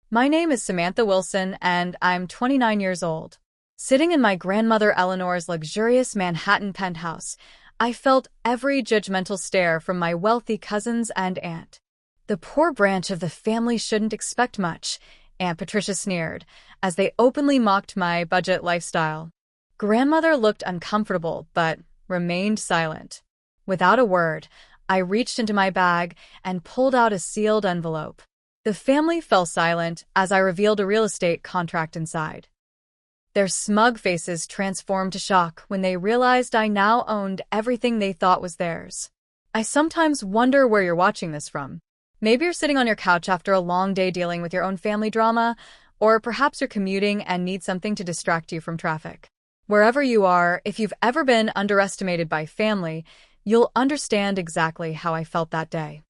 My name is Samantha Wilson, and I'm 29 years old. Sitting in my grandmother Eleanor's luxurious Manhattan penthouse, I felt every judgmental stare from my wealthy cousins and aunt. The poor branch of the family shouldn't expect much, Aunt Patricia sneered, as they openly mocked my budget lifestyle. Grandmother looked uncomfortable, but remained silent. Without a word, I reached into my bag and pulled out a sealed envelope. The family fell silent as I revealed a real estate contract inside. Their smug faces transformed to shock when they realized I now owned everything they thought was theirs. I sometimes wonder where you're watching this from. Maybe you're sitting on your couch after a long day dealing with your own family drama, or perhaps you're commuting and need something to distract you from traffic. Wherever you are, if you've ever been underestimated by family, you'll understand exactly how I felt that day.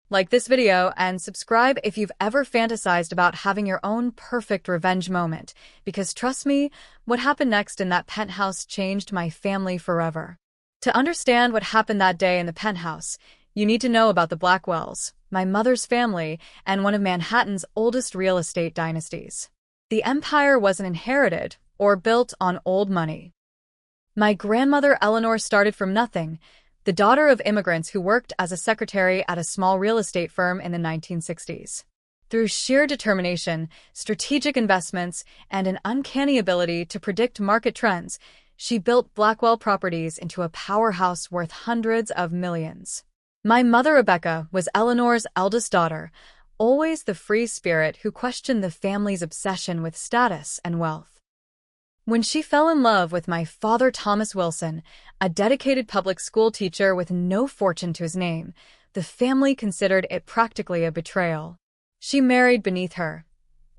Like this video and subscribe if you've ever fantasized about having your own perfect revenge moment, because trust me, what happened next in that penthouse changed my family forever. To understand what happened that day in the penthouse, you need to know about the Blackwells, my mother's family, and one of Manhattan's oldest real estate dynasties. The empire wasn't inherited or built on old money. My grandmother Eleanor started from nothing, the daughter of immigrants who worked as a secretary at a small real estate firm in the 1960s. Through sheer determination, strategic investments, and an uncanny ability to predict market trends, she built Blackwell Properties into a powerhouse worth hundreds of millions. My mother Rebecca was Eleanor's eldest daughter, always the free spirit who questioned the family's obsession with status and wealth. When she fell in love with my father Thomas Wilson, a dedicated public school teacher with no fortune to his name, the family considered it practically a betrayal. She married beneath her.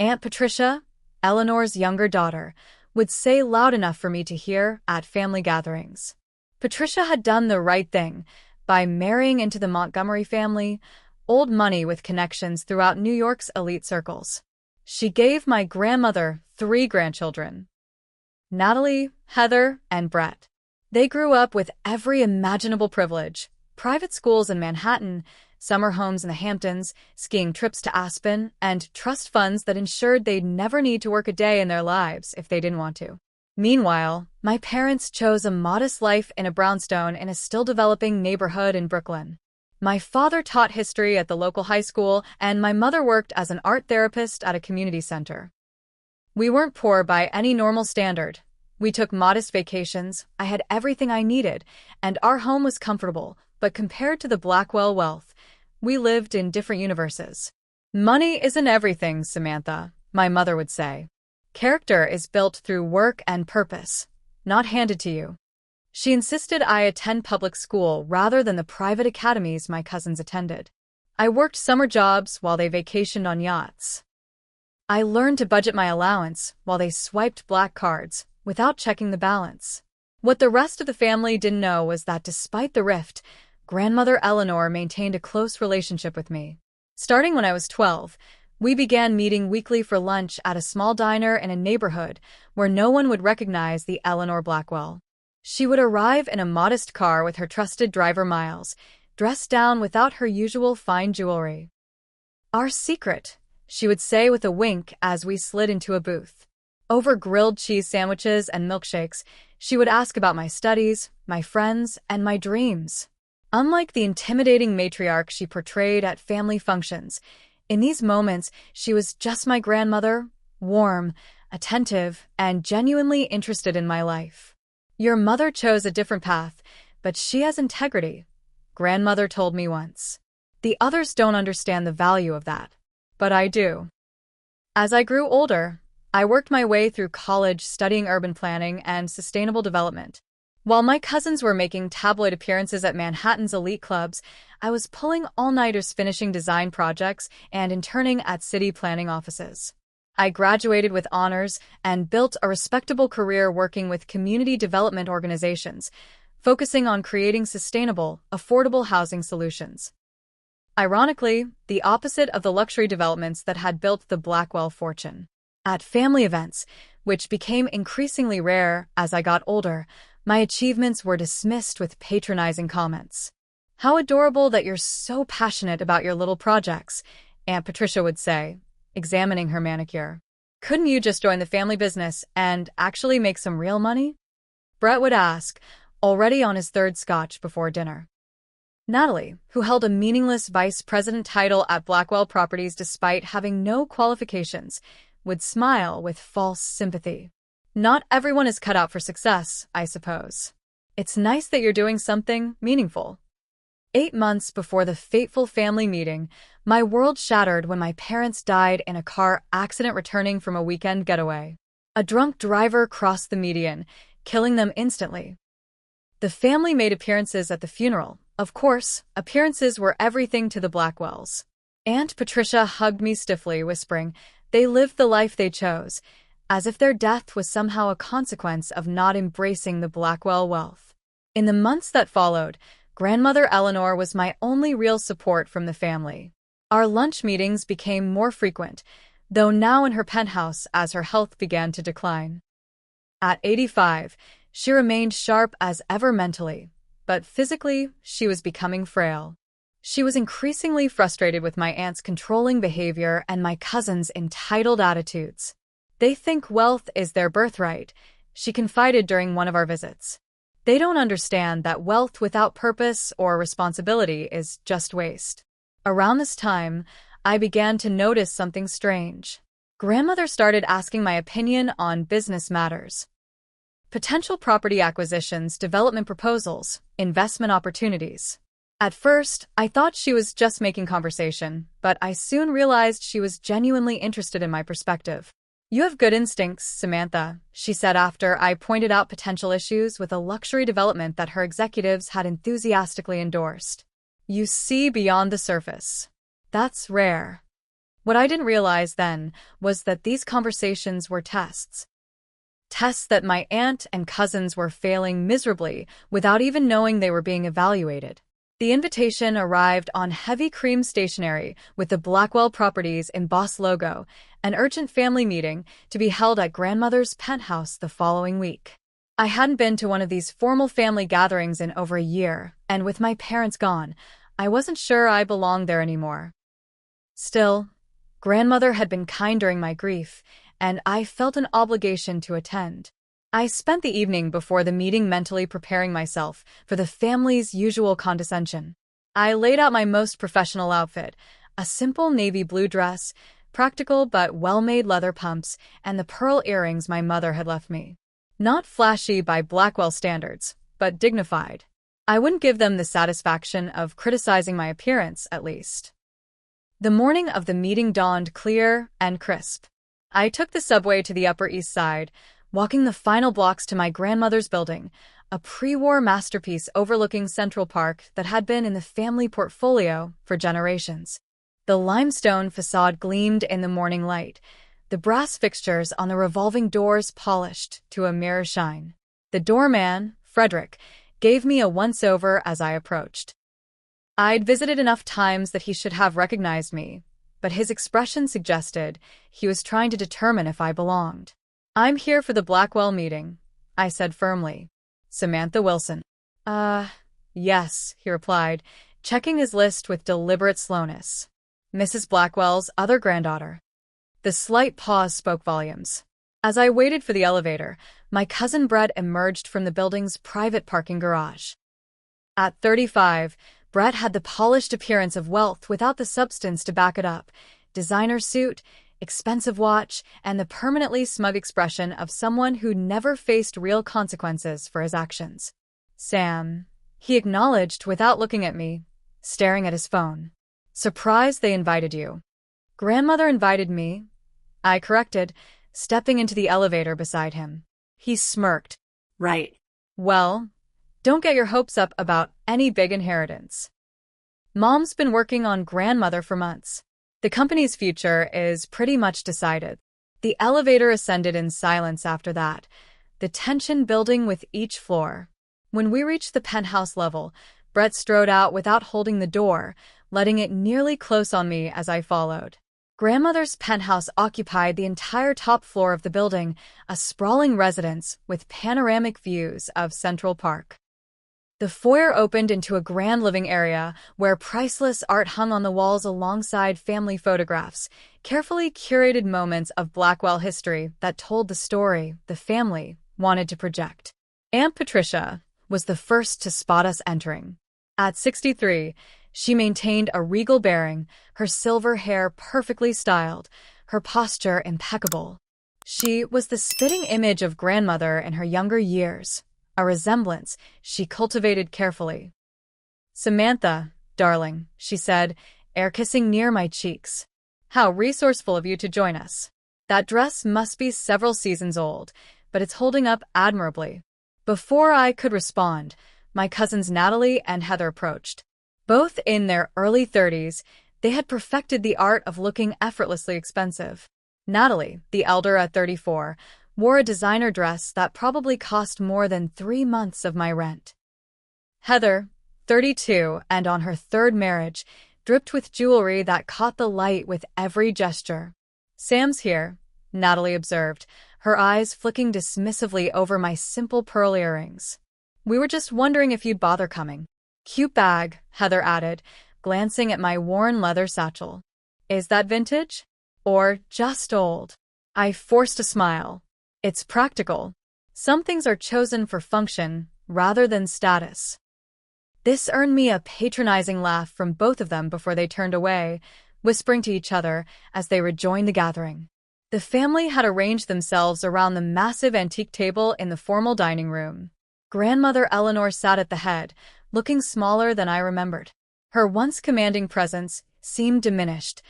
Aunt Patricia, Eleanor's younger daughter, would say loud enough for me to hear at family gatherings. Patricia had done the right thing by marrying into the Montgomery family, old money with connections throughout New York's elite circles. She gave my grandmother 3 grandchildren: Natalie, Heather, and Brett. They grew up with every imaginable privilege: private schools in Manhattan, summer homes in the Hamptons, skiing trips to Aspen, and trust funds that ensured they'd never need to work a day in their lives if they didn't want to. Meanwhile, my parents chose a modest life in a brownstone in a still-developing neighborhood in Brooklyn. My father taught history at the local high school, and my mother worked as an art therapist at a community center. We weren't poor by any normal standard. We took modest vacations, I had everything I needed, and our home was comfortable, but compared to the Blackwell wealth, we lived in different universes. Money isn't everything, Samantha, my mother would say. Character is built through work and purpose, not handed to you. She insisted I attend public school rather than the private academies my cousins attended. I worked summer jobs while they vacationed on yachts. I learned to budget my allowance while they swiped black cards without checking the balance. What the rest of the family didn't know was that despite the rift, grandmother Eleanor maintained a close relationship with me. Starting when I was 12, we began meeting weekly for lunch at a small diner in a neighborhood where no one would recognize the Eleanor Blackwell. She would arrive in a modest car with her trusted driver Miles, dressed down without her usual fine jewelry. "Our secret," she would say with a wink as we slid into a booth. Over grilled cheese sandwiches and milkshakes, she would ask about my studies, my friends, and my dreams. Unlike the intimidating matriarch she portrayed at family functions, in these moments she was just my grandmother, warm, attentive, and genuinely interested in my life. "Your mother chose a different path, but she has integrity," grandmother told me once. "The others don't understand the value of that, but I do." As I grew older, I worked my way through college studying urban planning and sustainable development. While my cousins were making tabloid appearances at Manhattan's elite clubs, I was pulling all-nighters finishing design projects and interning at city planning offices. I graduated with honors and built a respectable career working with community development organizations, focusing on creating sustainable, affordable housing solutions. Ironically, the opposite of the luxury developments that had built the Blackwell fortune. At family events, which became increasingly rare as I got older, my achievements were dismissed with patronizing comments. "How adorable that you're so passionate about your little projects," Aunt Patricia would say. examining her manicure. "Couldn't you just join the family business and actually make some real money?" Brett would ask, already on his third scotch before dinner. Natalie, who held a meaningless vice president title at Blackwell Properties despite having no qualifications, would smile with false sympathy. "Not everyone is cut out for success, I suppose. It's nice that you're doing something meaningful." 8 months before the fateful family meeting, my world shattered when my parents died in a car accident returning from a weekend getaway. A drunk driver crossed the median, killing them instantly. The family made appearances at the funeral. Of course, appearances were everything to the Blackwells. Aunt Patricia hugged me stiffly, whispering, "They lived the life they chose," as if their death was somehow a consequence of not embracing the Blackwell wealth. In the months that followed, Grandmother Eleanor was my only real support from the family. Our lunch meetings became more frequent, though now in her penthouse as her health began to decline. At 85, she remained sharp as ever mentally, but physically, she was becoming frail. She was increasingly frustrated with my aunt's controlling behavior and my cousins' entitled attitudes. "They think wealth is their birthright," she confided during one of our visits. "They don't understand that wealth without purpose or responsibility is just waste." Around this time, I began to notice something strange. Grandmother started asking my opinion on business matters. Potential property acquisitions, development proposals, investment opportunities. At first, I thought she was just making conversation, but I soon realized she was genuinely interested in my perspective. "You have good instincts, Samantha," she said after I pointed out potential issues with a luxury development that her executives had enthusiastically endorsed. "You see beyond the surface. That's rare." What I didn't realize then was that these conversations were tests. Tests that my aunt and cousins were failing miserably without even knowing they were being evaluated. The invitation arrived on heavy cream stationery with the Blackwell Properties embossed logo, an urgent family meeting to be held at Grandmother's penthouse the following week. I hadn't been to one of these formal family gatherings in over a year, and with my parents gone, I wasn't sure I belonged there anymore. Still, Grandmother had been kind during my grief, and I felt an obligation to attend. I spent the evening before the meeting mentally preparing myself for the family's usual condescension. I laid out my most professional outfit, a simple navy blue dress, practical but well-made leather pumps, and the pearl earrings my mother had left me. Not flashy by Blackwell standards, but dignified. I wouldn't give them the satisfaction of criticizing my appearance, at least. The morning of the meeting dawned clear and crisp. I took the subway to the Upper East Side, walking the final blocks to my grandmother's building, a pre-war masterpiece overlooking Central Park that had been in the family portfolio for generations. The limestone facade gleamed in the morning light, the brass fixtures on the revolving doors polished to a mirror shine. The doorman, Frederick, gave me a once-over as I approached. I'd visited enough times that he should have recognized me, but his expression suggested he was trying to determine if I belonged. "I'm here for the Blackwell meeting," I said firmly. "Samantha Wilson." Yes," he replied, checking his list with deliberate slowness. "Mrs. Blackwell's other granddaughter." The slight pause spoke volumes. As I waited for the elevator, my cousin Brett emerged from the building's private parking garage. At 35, Brett had the polished appearance of wealth without the substance to back it up: designer suit, expensive watch, and the permanently smug expression of someone who never faced real consequences for his actions. "Sam," he acknowledged without looking at me, staring at his phone. "Surprised they invited you." "Grandmother invited me," I corrected, stepping into the elevator beside him. He smirked. "Right. "Well, don't get your hopes up about any big inheritance. Mom's been working on Grandmother for months. The company's future is pretty much decided." The elevator ascended in silence after that, the tension building with each floor. When we reached the penthouse level, Brett strode out without holding the door, letting it nearly close on me as I followed. Grandmother's penthouse occupied the entire top floor of the building, a sprawling residence with panoramic views of Central Park. The foyer opened into a grand living area where priceless art hung on the walls alongside family photographs, carefully curated moments of Blackwell history that told the story the family wanted to project. Aunt Patricia was the first to spot us entering. At 63, she maintained a regal bearing, her silver hair perfectly styled, her posture impeccable. She was the spitting image of grandmother in her younger years, a resemblance she cultivated carefully. "Samantha, darling," she said, air-kissing near my cheeks. "How resourceful of you to join us. That dress must be several seasons old, but it's holding up admirably." Before I could respond, my cousins Natalie and Heather approached. Both in their early 30s, they had perfected the art of looking effortlessly expensive. Natalie, the elder at 34, wore a designer dress that probably cost more than 3 months of my rent. Heather, 32 and on her third marriage, dripped with jewelry that caught the light with every gesture. "Sam's here," Natalie observed, her eyes flicking dismissively over my simple pearl earrings. "We were just wondering if you'd bother coming." "Cute bag," Heather added, glancing at my worn leather satchel. "Is that vintage? Or just old?" I forced a smile. "It's practical. Some things are chosen for function rather than status." This earned me a patronizing laugh from both of them before they turned away, whispering to each other as they rejoined the gathering. The family had arranged themselves around the massive antique table in the formal dining room. Grandmother Eleanor sat at the head, looking smaller than I remembered. Her once commanding presence seemed diminished,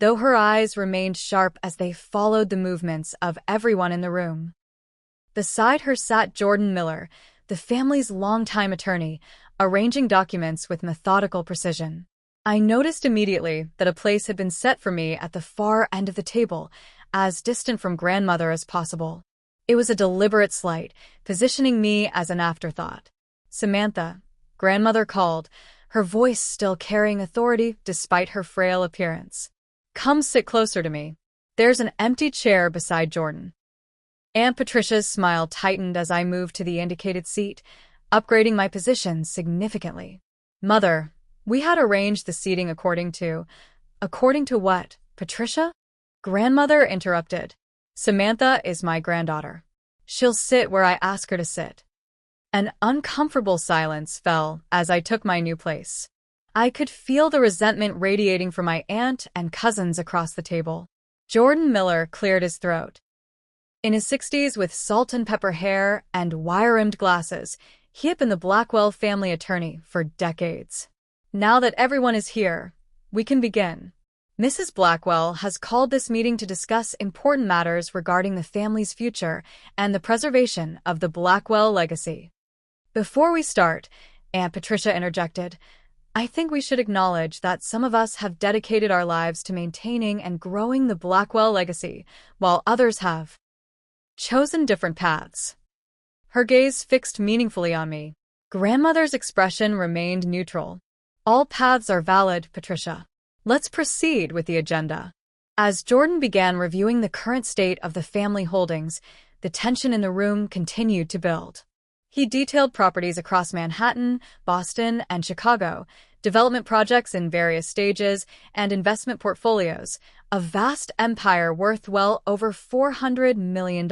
though her eyes remained sharp as they followed the movements of everyone in the room. Beside her sat Jordan Miller, the family's longtime attorney, arranging documents with methodical precision. I noticed immediately that a place had been set for me at the far end of the table, as distant from grandmother as possible. It was a deliberate slight, positioning me as an afterthought. "Samantha," grandmother called, her voice still carrying authority despite her frail appearance. "Come sit closer to me. There's an empty chair beside Jordan." Aunt Patricia's smile tightened as I moved to the indicated seat, upgrading my position significantly. "Mother, we had arranged the seating according to..." "According to what, Patricia?" Grandmother interrupted. "Samantha is my granddaughter. She'll sit where I ask her to sit." An uncomfortable silence fell as I took my new place. I could feel the resentment radiating from my aunt and cousins across the table. Jordan Miller cleared his throat. In his 60s with salt and pepper hair and wire-rimmed glasses, he had been the Blackwell family attorney for decades. "Now that everyone is here, we can begin. Mrs. Blackwell has called this meeting to discuss important matters regarding the family's future and the preservation of the Blackwell legacy." "Before we start," Aunt Patricia interjected, "I think we should acknowledge that some of us have dedicated our lives to maintaining and growing the Blackwell legacy, while others have chosen different paths." Her gaze fixed meaningfully on me. Grandmother's expression remained neutral. "All paths are valid, Patricia. Let's proceed with the agenda." As Jordan began reviewing the current state of the family holdings, the tension in the room continued to build. He detailed properties across Manhattan, Boston, and Chicago, development projects in various stages, and investment portfolios, a vast empire worth well over $400 million.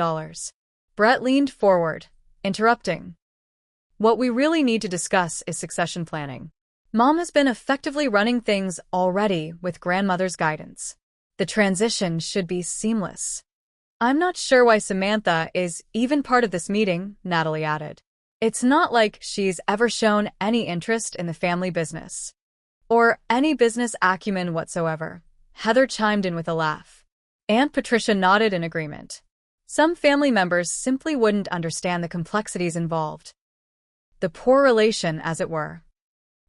Brett leaned forward, interrupting. "What we really need to discuss is succession planning. Mom has been effectively running things already with grandmother's guidance. The transition should be seamless." "I'm not sure why Samantha is even part of this meeting," Natalie added. "It's not like she's ever shown any interest in the family business. Or any business acumen whatsoever," Heather chimed in with a laugh. Aunt Patricia nodded in agreement. "Some family members simply wouldn't understand the complexities involved. The poor relation, as it were."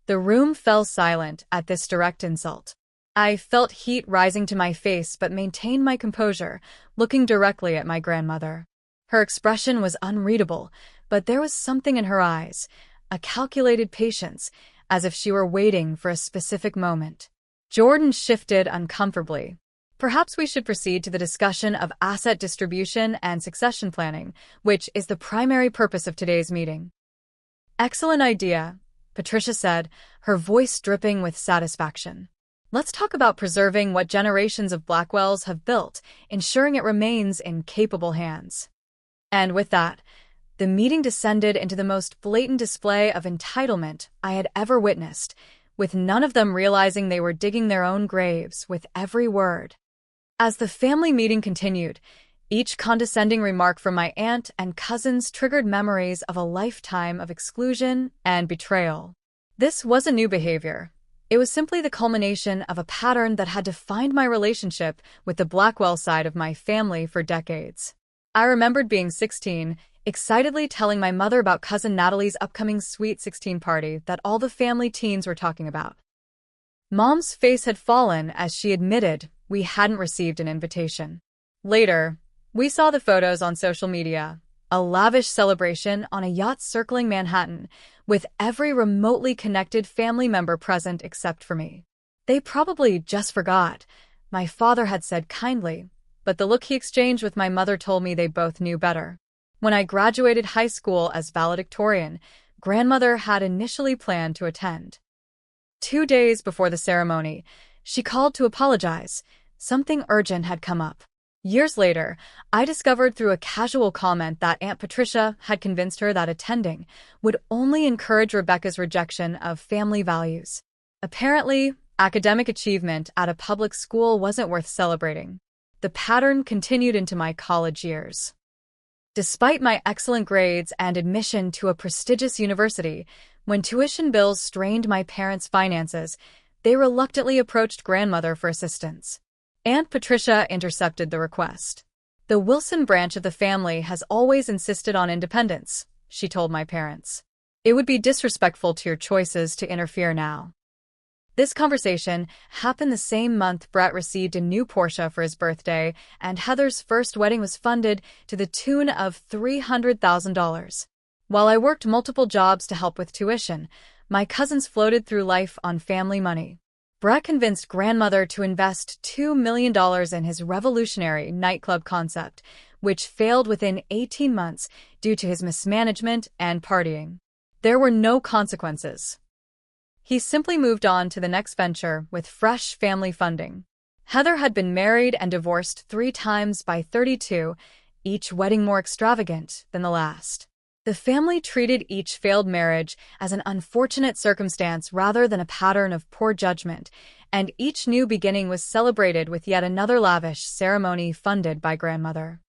The room fell silent at this direct insult. I felt heat rising to my face but maintained my composure, looking directly at my grandmother. Her expression was unreadable, but there was something in her eyes, a calculated patience, as if she were waiting for a specific moment. Jordan shifted uncomfortably. "Perhaps we should proceed to the discussion of asset distribution and succession planning, which is the primary purpose of today's meeting." Excellent idea, Patricia said, her voice dripping with satisfaction. Let's talk about preserving what generations of Blackwells have built, ensuring it remains in capable hands. And with that, the meeting descended into the most blatant display of entitlement I had ever witnessed, with none of them realizing they were digging their own graves with every word. As the family meeting continued, each condescending remark from my aunt and cousins triggered memories of a lifetime of exclusion and betrayal. This wasn't new behavior. It was simply the culmination of a pattern that had defined my relationship with the Blackwell side of my family for decades. I remembered being 16, excitedly telling my mother about cousin Natalie's upcoming Sweet 16 party that all the family teens were talking about. Mom's face had fallen as she admitted we hadn't received an invitation. Later, we saw the photos on social media, a lavish celebration on a yacht circling Manhattan, with every remotely connected family member present except for me. They probably just forgot, my father had said kindly, but the look he exchanged with my mother told me they both knew better. When I graduated high school as valedictorian, grandmother had initially planned to attend. 2 days before the ceremony, she called to apologize. Something urgent had come up. Years later, I discovered through a casual comment that Aunt Patricia had convinced her that attending would only encourage Rebecca's rejection of family values. Apparently, academic achievement at a public school wasn't worth celebrating. The pattern continued into my college years. Despite my excellent grades and admission to a prestigious university, when tuition bills strained my parents' finances, they reluctantly approached grandmother for assistance. Aunt Patricia intercepted the request. The Wilson branch of the family has always insisted on independence, she told my parents. It would be disrespectful to your choices to interfere now. This conversation happened the same month Brett received a new Porsche for his birthday, and Heather's first wedding was funded to the tune of $300,000. While I worked multiple jobs to help with tuition, my cousins floated through life on family money. Brett convinced grandmother to invest $2 million in his revolutionary nightclub concept, which failed within 18 months due to his mismanagement and partying. There were no consequences. He simply moved on to the next venture with fresh family funding. Heather had been married and divorced 3 times by 32, each wedding more extravagant than the last. The family treated each failed marriage as an unfortunate circumstance rather than a pattern of poor judgment, and each new beginning was celebrated with yet another lavish ceremony funded by grandmother.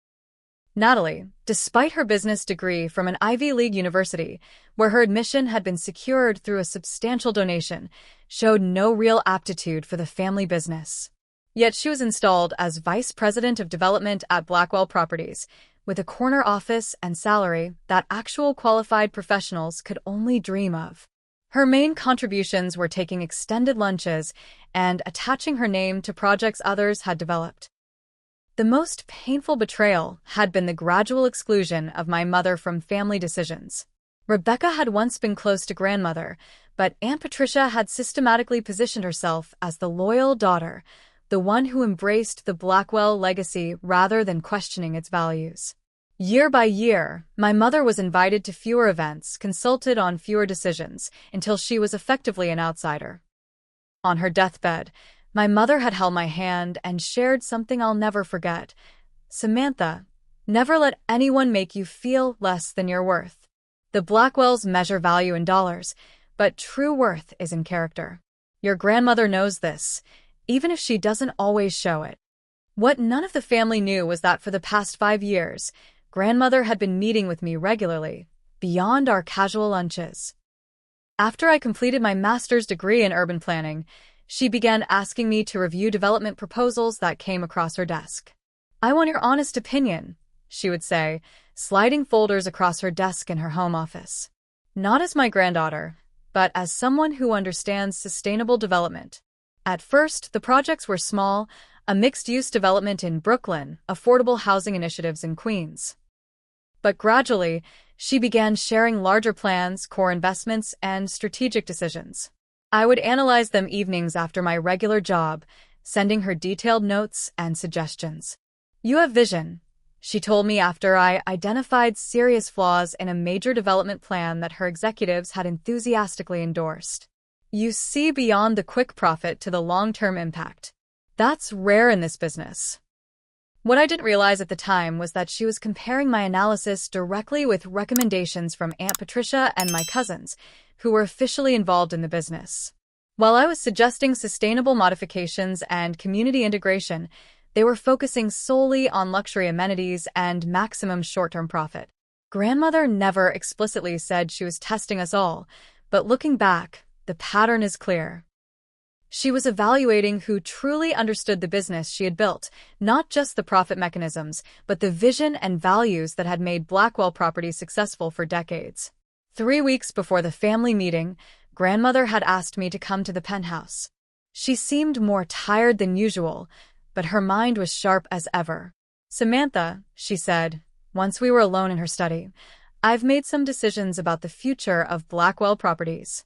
Natalie, despite her business degree from an Ivy League university, where her admission had been secured through a substantial donation, showed no real aptitude for the family business. Yet she was installed as Vice President of Development at Blackwell Properties, with a corner office and salary that actual qualified professionals could only dream of. Her main contributions were taking extended lunches and attaching her name to projects others had developed. The most painful betrayal had been the gradual exclusion of my mother from family decisions. Rebecca had once been close to grandmother, but Aunt Patricia had systematically positioned herself as the loyal daughter, the one who embraced the Blackwell legacy rather than questioning its values. Year by year, my mother was invited to fewer events, consulted on fewer decisions, until she was effectively an outsider. On her deathbed, my mother had held my hand and shared something I'll never forget. Samantha, never let anyone make you feel less than your worth. The Blackwells measure value in dollars, but true worth is in character. Your grandmother knows this, even if she doesn't always show it. What none of the family knew was that for the past 5 years, grandmother had been meeting with me regularly, beyond our casual lunches. After I completed my master's degree in urban planning, she began asking me to review development proposals that came across her desk. "I want your honest opinion," she would say, sliding folders across her desk in her home office. Not as my granddaughter, but as someone who understands sustainable development. At first, the projects were small, a mixed-use development in Brooklyn, affordable housing initiatives in Queens. But gradually, she began sharing larger plans, core investments, and strategic decisions. I would analyze them evenings after my regular job, sending her detailed notes and suggestions. "You have vision," She told me after I identified serious flaws in a major development plan that her executives had enthusiastically endorsed. You see beyond the quick profit to the long-term impact. That's rare in this business. What I didn't realize at the time was that she was comparing my analysis directly with recommendations from Aunt Patricia and my cousins, who were officially involved in the business. While I was suggesting sustainable modifications and community integration, they were focusing solely on luxury amenities and maximum short-term profit. Grandmother never explicitly said she was testing us all, but looking back, the pattern is clear. She was evaluating who truly understood the business she had built, not just the profit mechanisms, but the vision and values that had made Blackwell Properties successful for decades. 3 weeks before the family meeting, Grandmother had asked me to come to the penthouse. She seemed more tired than usual, but her mind was sharp as ever. "Samantha," she said, once we were alone in her study, "I've made some decisions about the future of Blackwell Properties."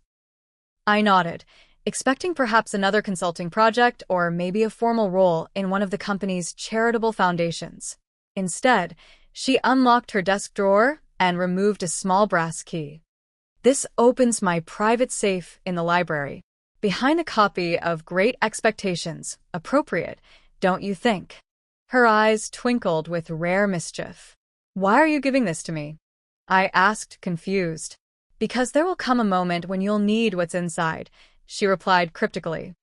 I nodded, expecting perhaps another consulting project or maybe a formal role in one of the company's charitable foundations. Instead, she unlocked her desk drawer and removed a small brass key. "This opens my private safe in the library, behind a copy of Great Expectations. Appropriate, don't you think?" Her eyes twinkled with rare mischief. "Why are you giving this to me?" I asked, confused. "Because there will come a moment when you'll need what's inside," she replied cryptically.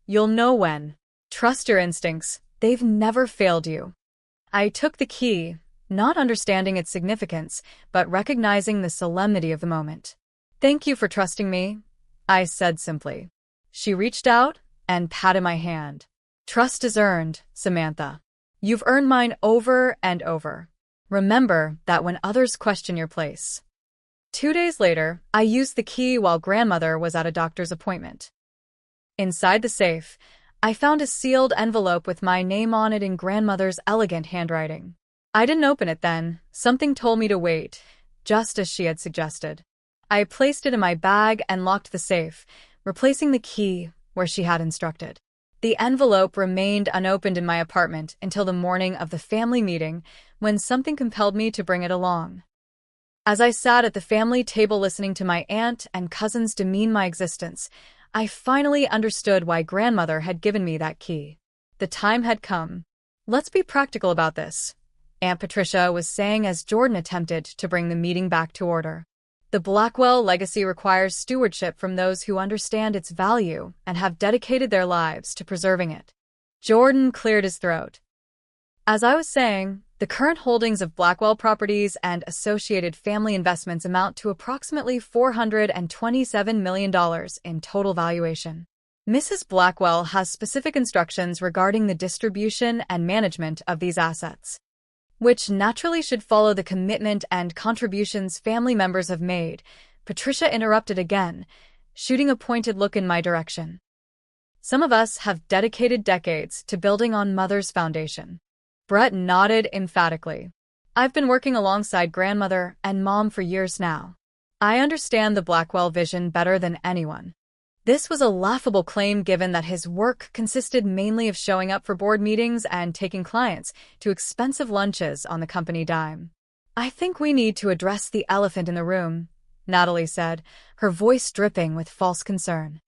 "You'll know when. Trust your instincts, they've never failed you." I took the key, not understanding its significance, but recognizing the solemnity of the moment. "Thank you for trusting me," I said simply. She reached out and patted my hand. "Trust is earned, Samantha. You've earned mine over and over. Remember that when others question your place." 2 days later, I used the key while Grandmother was at a doctor's appointment. Inside the safe, I found a sealed envelope with my name on it in Grandmother's elegant handwriting. I didn't open it then. Something told me to wait, just as she had suggested. I placed it in my bag and locked the safe, replacing the key where she had instructed. The envelope remained unopened in my apartment until the morning of the family meeting, when something compelled me to bring it along. As I sat at the family table listening to my aunt and cousins demean my existence, I finally understood why Grandmother had given me that key. The time had come. "Let's be practical about this," Aunt Patricia was saying as Jordan attempted to bring the meeting back to order. "The Blackwell legacy requires stewardship from those who understand its value and have dedicated their lives to preserving it." Jordan cleared his throat. "As I was saying, the current holdings of Blackwell Properties and associated family investments amount to approximately $427 million in total valuation. Mrs. Blackwell has specific instructions regarding the distribution and management of these assets, which naturally should follow the commitment and contributions family members have made." Patricia interrupted again, shooting a pointed look in my direction. "Some of us have dedicated decades to building on Mother's foundation." Brett nodded emphatically. "I've been working alongside Grandmother and Mom for years now. I understand the Blackwell vision better than anyone." This was a laughable claim given that his work consisted mainly of showing up for board meetings and taking clients to expensive lunches on the company dime. "I think we need to address the elephant in the room," Natalie said, her voice dripping with false concern.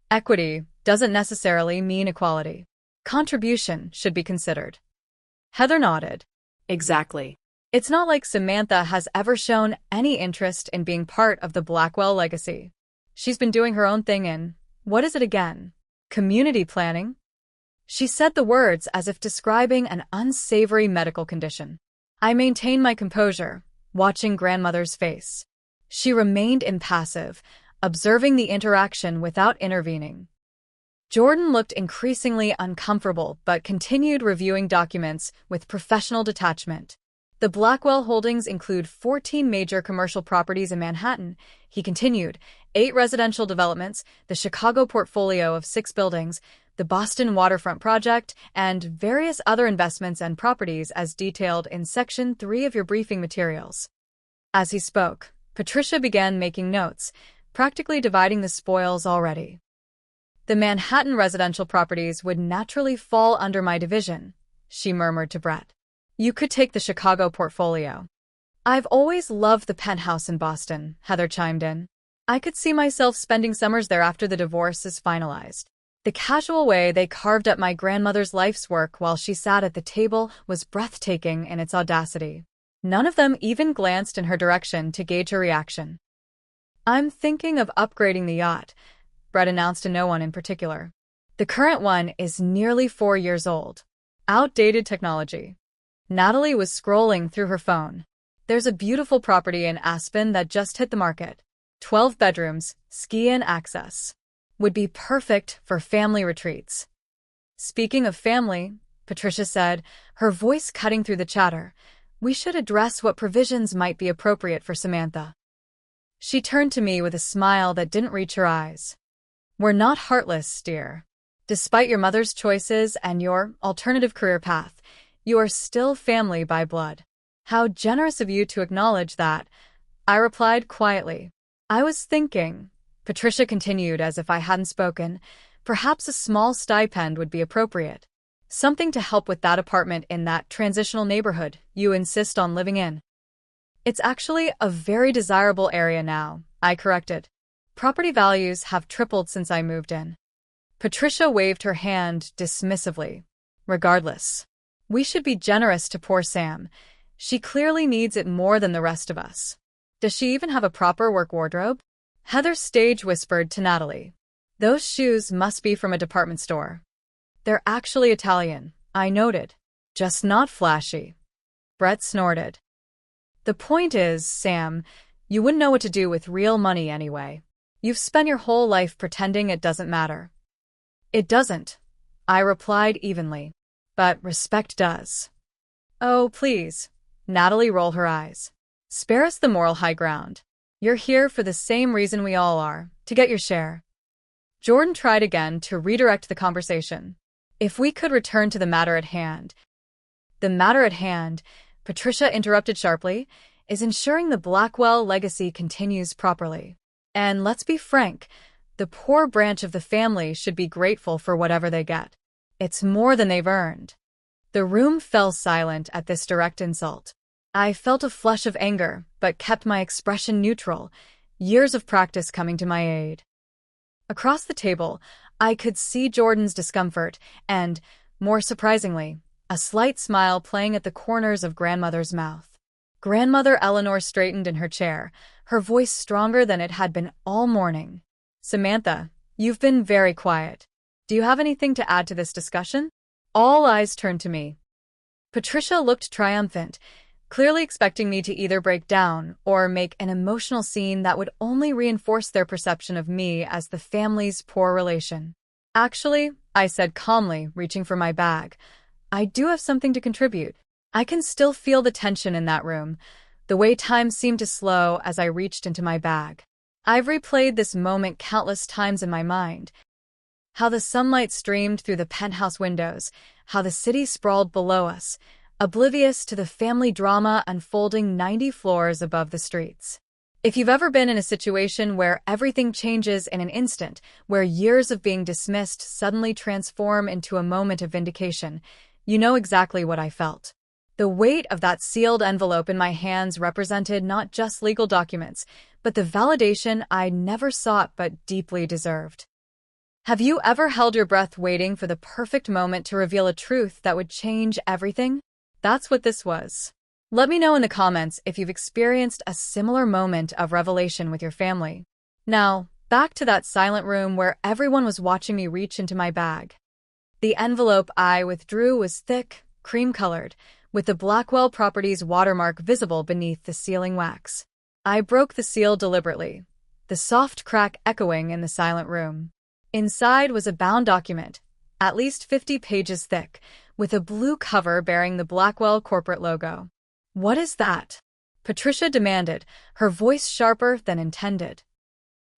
"Equity doesn't necessarily mean equality. Contribution should be considered." Heather nodded. "Exactly. It's not like Samantha has ever shown any interest in being part of the Blackwell legacy. She's been doing her own thing in, what is it again? Community planning?" She said the words as if describing an unsavory medical condition. I maintained my composure, watching Grandmother's face. She remained impassive, observing the interaction without intervening. Jordan looked increasingly uncomfortable but continued reviewing documents with professional detachment. "The Blackwell holdings include 14 major commercial properties in Manhattan," he continued, 8 residential developments, the Chicago portfolio of 6 buildings, the Boston waterfront project, and various other investments and properties as detailed in Section 3 of your briefing materials. As he spoke, Patricia began making notes, practically dividing the spoils already. "The Manhattan residential properties would naturally fall under my division," she murmured to Brett. You could take the Chicago portfolio. I've always loved the penthouse in Boston, Heather chimed in. I could see myself spending summers there after the divorce is finalized. The casual way they carved up my grandmother's life's work while she sat at the table was breathtaking in its audacity. None of them even glanced in her direction to gauge her reaction. I'm thinking of upgrading the yacht, Brett announced to no one in particular. The current one is nearly 4 years old. Outdated technology. Natalie was scrolling through her phone. There's a beautiful property in Aspen that just hit the market. 12 bedrooms, ski-in access. Would be perfect for family retreats. Speaking of family, Patricia said, her voice cutting through the chatter, we should address what provisions might be appropriate for Samantha. She turned to me with a smile that didn't reach her eyes. We're not heartless, dear. Despite your mother's choices and your alternative career path, you are still family by blood. How generous of you to acknowledge that, I replied quietly. I was thinking, Patricia continued as if I hadn't spoken, perhaps a small stipend would be appropriate. Something to help with that apartment in that transitional neighborhood you insist on living in. It's actually a very desirable area now, I corrected. Property values have tripled since I moved in. Patricia waved her hand dismissively. Regardless, we should be generous to poor Sam. She clearly needs it more than the rest of us. Does she even have a proper work wardrobe? Heather stage whispered to Natalie. Those shoes must be from a department store. They're actually Italian, I noted. Just not flashy. Brett snorted. The point is, Sam, you wouldn't know what to do with real money anyway. You've spent your whole life pretending it doesn't matter. It doesn't, I replied evenly. But respect does. Oh, please. Natalie rolled her eyes. Spare us the moral high ground. You're here for the same reason we all are, to get your share. Jordan tried again to redirect the conversation. If we could return to the matter at hand. The matter at hand, Patricia interrupted sharply, is ensuring the Blackwell legacy continues properly. And let's be frank, the poor branch of the family should be grateful for whatever they get. It's more than they've earned. The room fell silent at this direct insult. I felt a flush of anger, but kept my expression neutral, years of practice coming to my aid. Across the table, I could see Jordan's discomfort and, more surprisingly, a slight smile playing at the corners of Grandmother's mouth. Grandmother Eleanor straightened in her chair, her voice stronger than it had been all morning. Samantha, you've been very quiet. Do you have anything to add to this discussion? All eyes turned to me. Patricia looked triumphant, clearly expecting me to either break down or make an emotional scene that would only reinforce their perception of me as the family's poor relation. Actually, I said calmly, reaching for my bag, I do have something to contribute. I can still feel the tension in that room, the way time seemed to slow as I reached into my bag. I've replayed this moment countless times in my mind. How the sunlight streamed through the penthouse windows, how the city sprawled below us, oblivious to the family drama unfolding 90 floors above the streets. If you've ever been in a situation where everything changes in an instant, where years of being dismissed suddenly transform into a moment of vindication, you know exactly what I felt. The weight of that sealed envelope in my hands represented not just legal documents, but the validation I never sought but deeply deserved. Have you ever held your breath waiting for the perfect moment to reveal a truth that would change everything? That's what this was. Let me know in the comments if you've experienced a similar moment of revelation with your family. Now, back to that silent room where everyone was watching me reach into my bag. The envelope I withdrew was thick, cream-colored, with the Blackwell Properties watermark visible beneath the sealing wax. I broke the seal deliberately, the soft crack echoing in the silent room. Inside was a bound document, at least 50 pages thick, with a blue cover bearing the Blackwell corporate logo. What is that? Patricia demanded, her voice sharper than intended.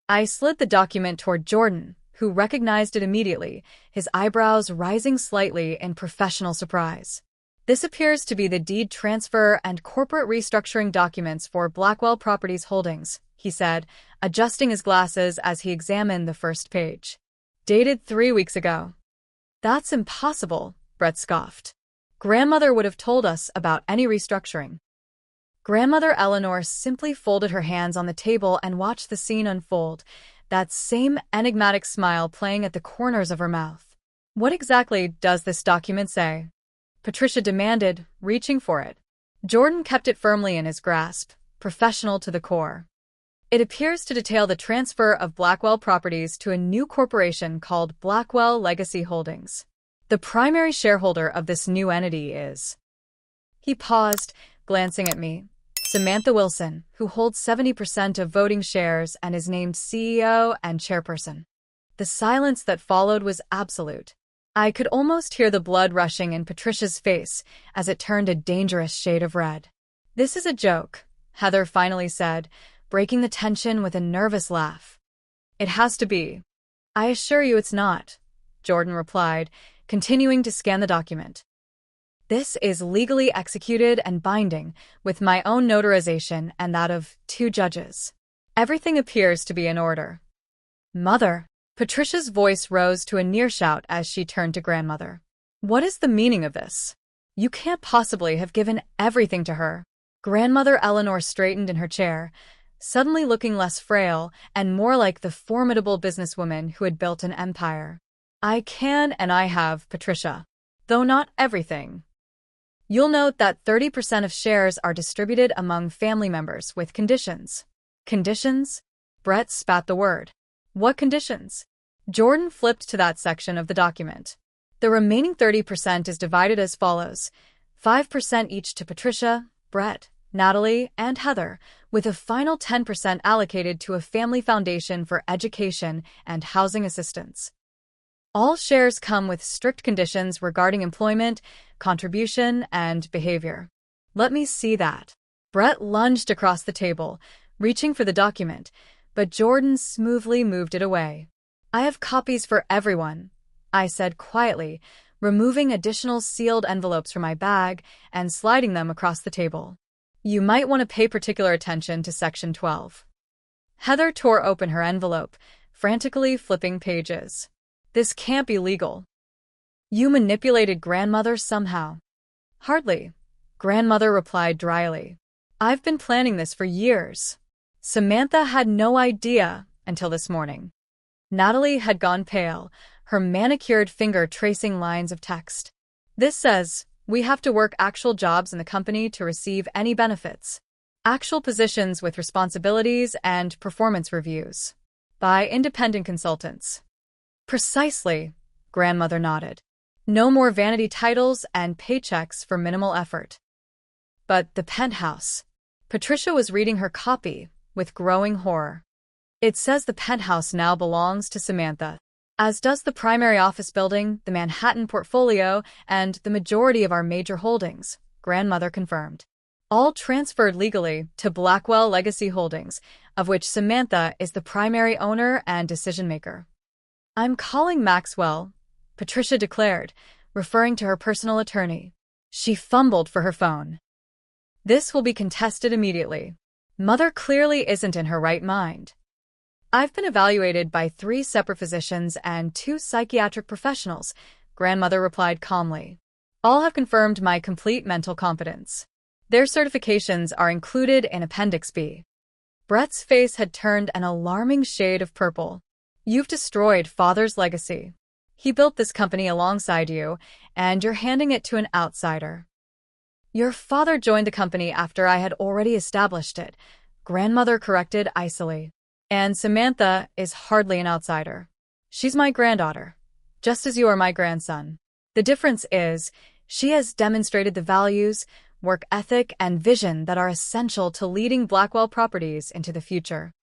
I slid the document toward Jordan, who recognized it immediately, his eyebrows rising slightly in professional surprise. This appears to be the deed transfer and corporate restructuring documents for Blackwell Properties Holdings, he said, adjusting his glasses as he examined the first page. Dated 3 weeks ago. That's impossible, Brett scoffed. Grandmother would have told us about any restructuring. Grandmother Eleanor simply folded her hands on the table and watched the scene unfold, that same enigmatic smile playing at the corners of her mouth. What exactly does this document say? Patricia demanded, reaching for it. Jordan kept it firmly in his grasp, professional to the core. It appears to detail the transfer of Blackwell properties to a new corporation called Blackwell Legacy Holdings. The primary shareholder of this new entity is... He paused, glancing at me. Samantha Wilson, who holds 70% of voting shares and is named CEO and chairperson. The silence that followed was absolute. I could almost hear the blood rushing in Patricia's face as it turned a dangerous shade of red. "This is a joke," Heather finally said, breaking the tension with a nervous laugh. "It has to be." "I assure you it's not," Jordan replied, continuing to scan the document. "This is legally executed and binding, with my own notarization and that of 2 judges. Everything appears to be in order." "Mother!" Patricia's voice rose to a near shout as she turned to grandmother. "What is the meaning of this? You can't possibly have given everything to her." Grandmother Eleanor straightened in her chair, suddenly looking less frail and more like the formidable businesswoman who had built an empire. "I can and I have, Patricia. Though not everything. You'll note that 30% of shares are distributed among family members with conditions." "Conditions?" Brett spat the word. "What conditions?" Jordan flipped to that section of the document. "The remaining 30% is divided as follows: 5% each to Patricia, Brett, Natalie, and Heather, with a final 10% allocated to a family foundation for education and housing assistance. All shares come with strict conditions regarding employment, contribution, and behavior." "Let me see that." Brett lunged across the table, reaching for the document, but Jordan smoothly moved it away. "I have copies for everyone," I said quietly, removing additional sealed envelopes from my bag and sliding them across the table. "You might want to pay particular attention to Section 12. Heather tore open her envelope, frantically flipping pages. "This can't be legal." "You manipulated grandmother somehow." "Hardly," grandmother replied dryly. "I've been planning this for years." Samantha had no idea until this morning. Natalie had gone pale, her manicured finger tracing lines of text. "This says, we have to work actual jobs in the company to receive any benefits. Actual positions with responsibilities and performance reviews. By independent consultants." "Precisely," grandmother nodded. "No more vanity titles and paychecks for minimal effort." "But the penthouse." Patricia was reading her copy with growing horror. "It says the penthouse now belongs to Samantha, as does the primary office building, the Manhattan portfolio, and the majority of our major holdings," grandmother confirmed. "All transferred legally to Blackwell Legacy Holdings, of which Samantha is the primary owner and decision-maker." "I'm calling Maxwell," Patricia declared, referring to her personal attorney. She fumbled for her phone. "This will be contested immediately. Mother clearly isn't in her right mind." "I've been evaluated by 3 separate physicians and 2 psychiatric professionals," grandmother replied calmly. "All have confirmed my complete mental competence. Their certifications are included in Appendix B." Brett's face had turned an alarming shade of purple. "You've destroyed Father's legacy. He built this company alongside you, and you're handing it to an outsider." "Your father joined the company after I had already established it," grandmother corrected icily. "And Samantha is hardly an outsider. She's my granddaughter, just as you are my grandson. The difference is, she has demonstrated the values, work ethic, and vision that are essential to leading Blackwell Properties into the future."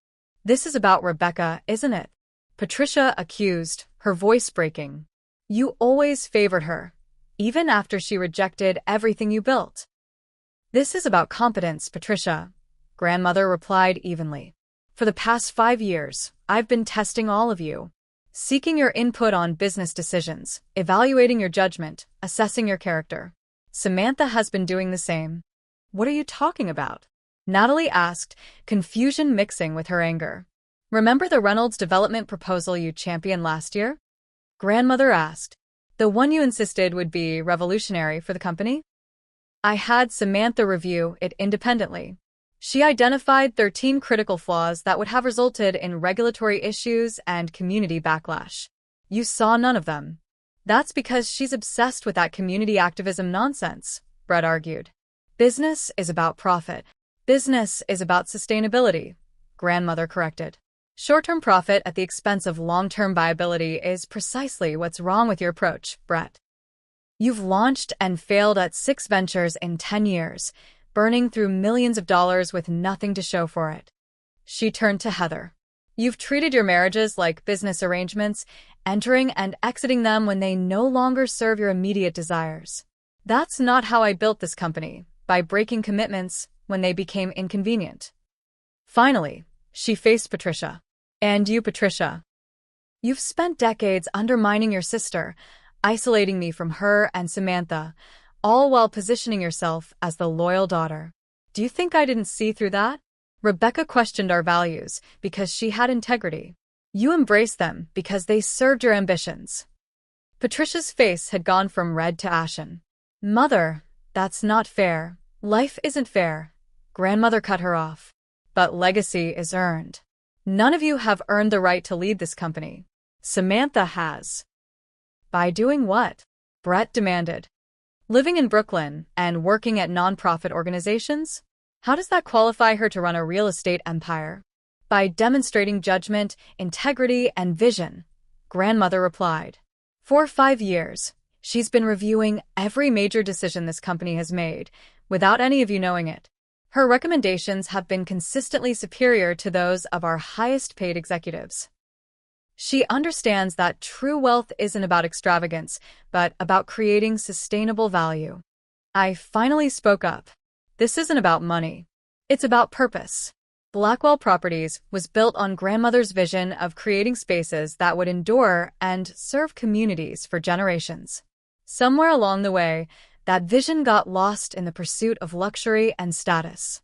"This is about Rebecca, isn't it?" Patricia accused, her voice breaking. "You always favored her, even after she rejected everything you built." "This is about competence, Patricia," grandmother replied evenly. "For the past 5 years, I've been testing all of you, seeking your input on business decisions, evaluating your judgment, assessing your character. Samantha has been doing the same." "What are you talking about?" Natalie asked, confusion mixing with her anger. "Remember the Reynolds development proposal you championed last year?" grandmother asked. The one you insisted would be revolutionary for the company? I had Samantha review it independently. She identified 13 critical flaws that would have resulted in regulatory issues and community backlash. You saw none of them. That's because she's obsessed with that community activism nonsense, Brett argued. Business is about profit. Business is about sustainability, grandmother corrected. Short-term profit at the expense of long-term viability is precisely what's wrong with your approach, Brett. You've launched and failed at 6 ventures in 10 years, burning through millions of dollars with nothing to show for it. She turned to Heather. You've treated your marriages like business arrangements, entering and exiting them when they no longer serve your immediate desires. That's not how I built this company, by breaking commitments when they became inconvenient. Finally, she faced Patricia. And you, Patricia. You've spent decades undermining your sister, isolating me from her and Samantha, all while positioning yourself as the loyal daughter. Do you think I didn't see through that? Rebecca questioned our values because she had integrity. You embraced them because they served your ambitions. Patricia's face had gone from red to ashen. Mother, that's not fair. Life isn't fair. Grandmother cut her off. But legacy is earned. None of you have earned the right to lead this company. Samantha has. By doing what? Brett demanded. Living in Brooklyn and working at nonprofit organizations? How does that qualify her to run a real estate empire? By demonstrating judgment, integrity, and vision, grandmother replied. For 5 years, she's been reviewing every major decision this company has made, without any of you knowing it. Her recommendations have been consistently superior to those of our highest-paid executives. She understands that true wealth isn't about extravagance, but about creating sustainable value. I finally spoke up. This isn't about money. It's about purpose. Blackwell Properties was built on grandmother's vision of creating spaces that would endure and serve communities for generations. Somewhere along the way, that vision got lost in the pursuit of luxury and status.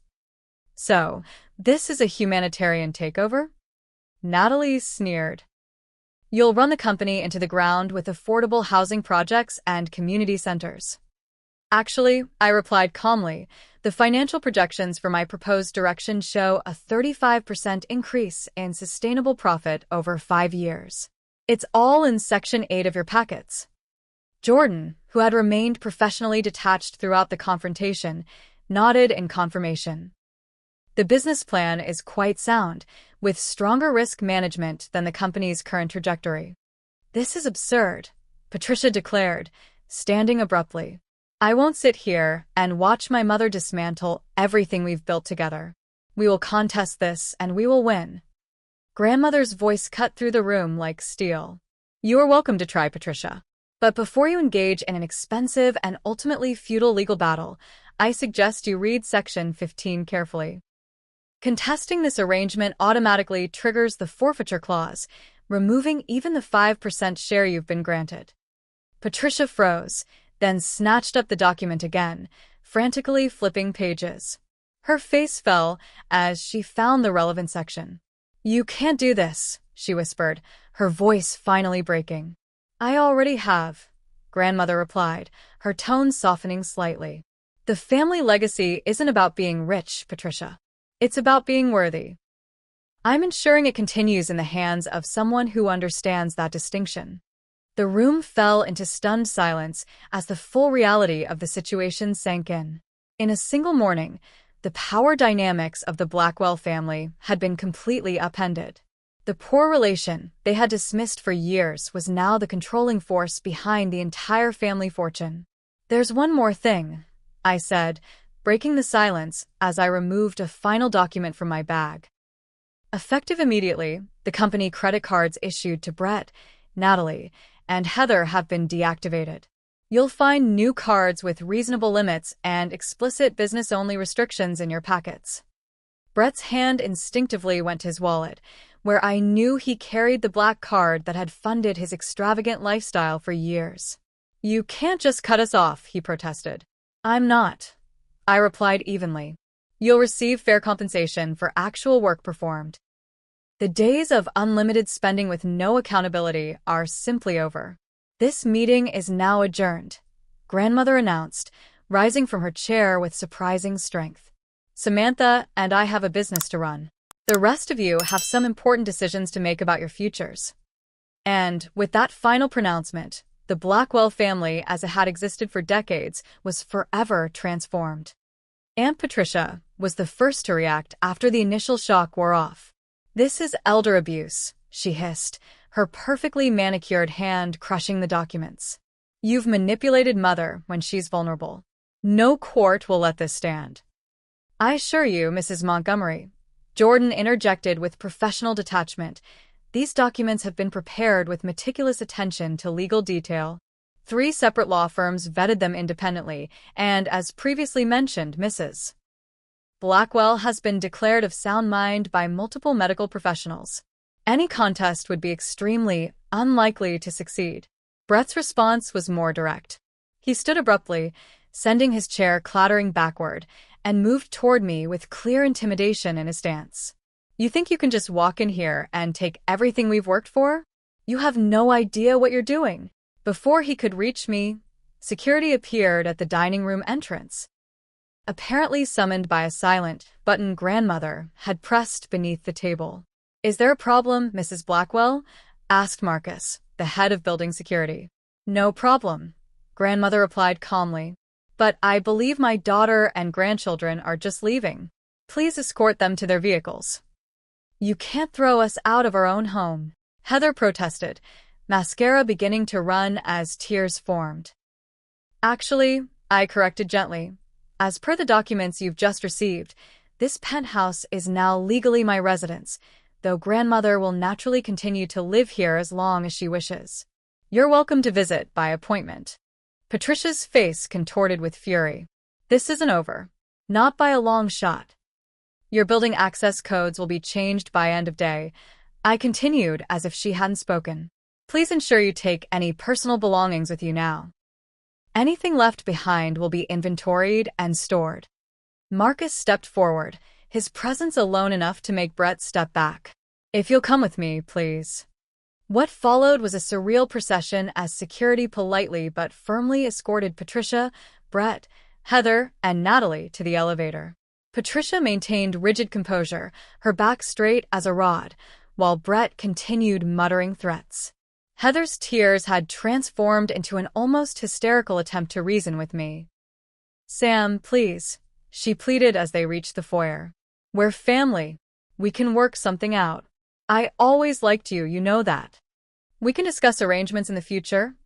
So, this is a humanitarian takeover? Natalie sneered. You'll run the company into the ground with affordable housing projects and community centers. Actually, I replied calmly, the financial projections for my proposed direction show a 35% increase in sustainable profit over 5 years. It's all in Section 8 of your packets. Jordan, who had remained professionally detached throughout the confrontation, nodded in confirmation. The business plan is quite sound, with stronger risk management than the company's current trajectory. This is absurd, Patricia declared, standing abruptly. I won't sit here and watch my mother dismantle everything we've built together. We will contest this and we will win. Grandmother's voice cut through the room like steel. You are welcome to try, Patricia. But before you engage in an expensive and ultimately futile legal battle, I suggest you read Section 15 carefully. Contesting this arrangement automatically triggers the forfeiture clause, removing even the 5% share you've been granted. Patricia froze, then snatched up the document again, frantically flipping pages. Her face fell as she found the relevant section. You can't do this, she whispered, her voice finally breaking. I already have, grandmother replied, her tone softening slightly. The family legacy isn't about being rich, Patricia. It's about being worthy. I'm ensuring it continues in the hands of someone who understands that distinction. The room fell into stunned silence as the full reality of the situation sank in. In a single morning, the power dynamics of the Blackwell family had been completely upended. The poor relation they had dismissed for years was now the controlling force behind the entire family fortune. There's one more thing, I said, breaking the silence as I removed a final document from my bag. Effective immediately, the company credit cards issued to Brett, Natalie, and Heather have been deactivated. You'll find new cards with reasonable limits and explicit business-only restrictions in your packets. Brett's hand instinctively went to his wallet, where I knew he carried the black card that had funded his extravagant lifestyle for years. You can't just cut us off, he protested. I'm not, I replied evenly. You'll receive fair compensation for actual work performed. The days of unlimited spending with no accountability are simply over. This meeting is now adjourned, grandmother announced, rising from her chair with surprising strength. Samantha and I have a business to run. The rest of you have some important decisions to make about your futures. And, with that final pronouncement, the Blackwell family, as it had existed for decades, was forever transformed. Aunt Patricia was the first to react after the initial shock wore off. "This is elder abuse," she hissed, her perfectly manicured hand crushing the documents. "You've manipulated Mother when she's vulnerable. No court will let this stand." "I assure you, Mrs. Montgomery," Jordan interjected with professional detachment, "these documents have been prepared with meticulous attention to legal detail. 3 separate law firms vetted them independently, and, as previously mentioned, Mrs. Blackwell has been declared of sound mind by multiple medical professionals. Any contest would be extremely unlikely to succeed." Brett's response was more direct. He stood abruptly, sending his chair clattering backward, and moved toward me with clear intimidation in his stance. "You think you can just walk in here and take everything we've worked for? You have no idea what you're doing." Before he could reach me, security appeared at the dining room entrance. Apparently summoned by a silent button grandmother had pressed beneath the table. "Is there a problem, Mrs. Blackwell?" asked Marcus, the head of building security. "No problem," grandmother replied calmly. "But I believe my daughter and grandchildren are just leaving. Please escort them to their vehicles." "You can't throw us out of our own home," Heather protested, mascara beginning to run as tears formed. "Actually," I corrected gently, "as per the documents you've just received, this penthouse is now legally my residence, though grandmother will naturally continue to live here as long as she wishes. You're welcome to visit by appointment." Patricia's face contorted with fury. "This isn't over. Not by a long shot. Your building access codes will be changed by end of day," I continued as if she hadn't spoken. "Please ensure you take any personal belongings with you now. Anything left behind will be inventoried and stored." Marcus stepped forward, his presence alone enough to make Brett step back. "If you'll come with me, please." What followed was a surreal procession as security politely but firmly escorted Patricia, Brett, Heather, and Natalie to the elevator. Patricia maintained rigid composure, her back straight as a rod, while Brett continued muttering threats. Heather's tears had transformed into an almost hysterical attempt to reason with me. "Sam, please," she pleaded as they reached the foyer. "We're family. We can work something out. I always liked you, you know that. We can discuss arrangements in the future,"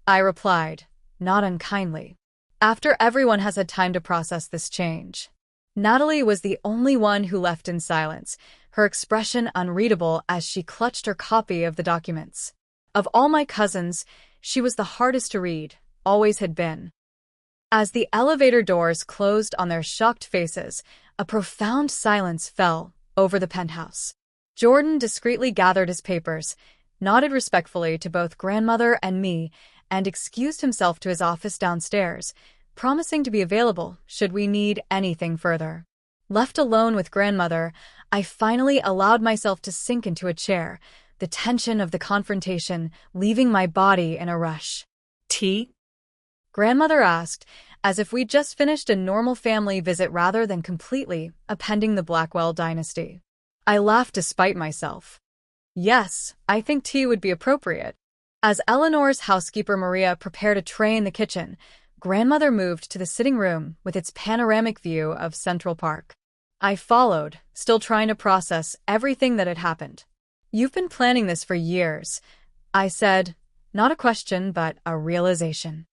I replied, not unkindly. After everyone has had time to process this change. Natalie was the only one who left in silence, her expression unreadable as she clutched her copy of the documents. Of all my cousins, she was the hardest to read, always had been. As the elevator doors closed on their shocked faces, a profound silence fell over the penthouse. Jordan discreetly gathered his papers, nodded respectfully to both grandmother and me, and excused himself to his office downstairs, promising to be available should we need anything further. Left alone with grandmother, I finally allowed myself to sink into a chair, the tension of the confrontation leaving my body in a rush. "Tea?" grandmother asked, as if we'd just finished a normal family visit rather than completely appending the Blackwell dynasty. I laughed despite myself. "Yes, I think tea would be appropriate." As Eleanor's housekeeper Maria prepared a tray in the kitchen, grandmother moved to the sitting room with its panoramic view of Central Park. I followed, still trying to process everything that had happened. "You've been planning this for years," I said, not a question but a realization.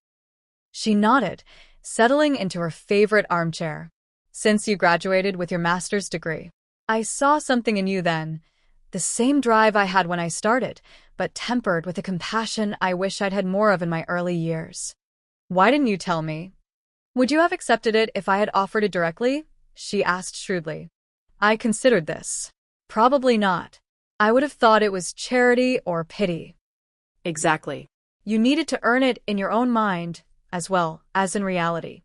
She nodded, settling into her favorite armchair. "Since you graduated with your master's degree. I saw something in you then, the same drive I had when I started, but tempered with a compassion I wish I'd had more of in my early years." "Why didn't you tell me? Would you have accepted it if I had offered it directly?" she asked shrewdly. I considered this. Probably not. I would have thought it was charity or pity. Exactly. You needed to earn it in your own mind, as well as in reality.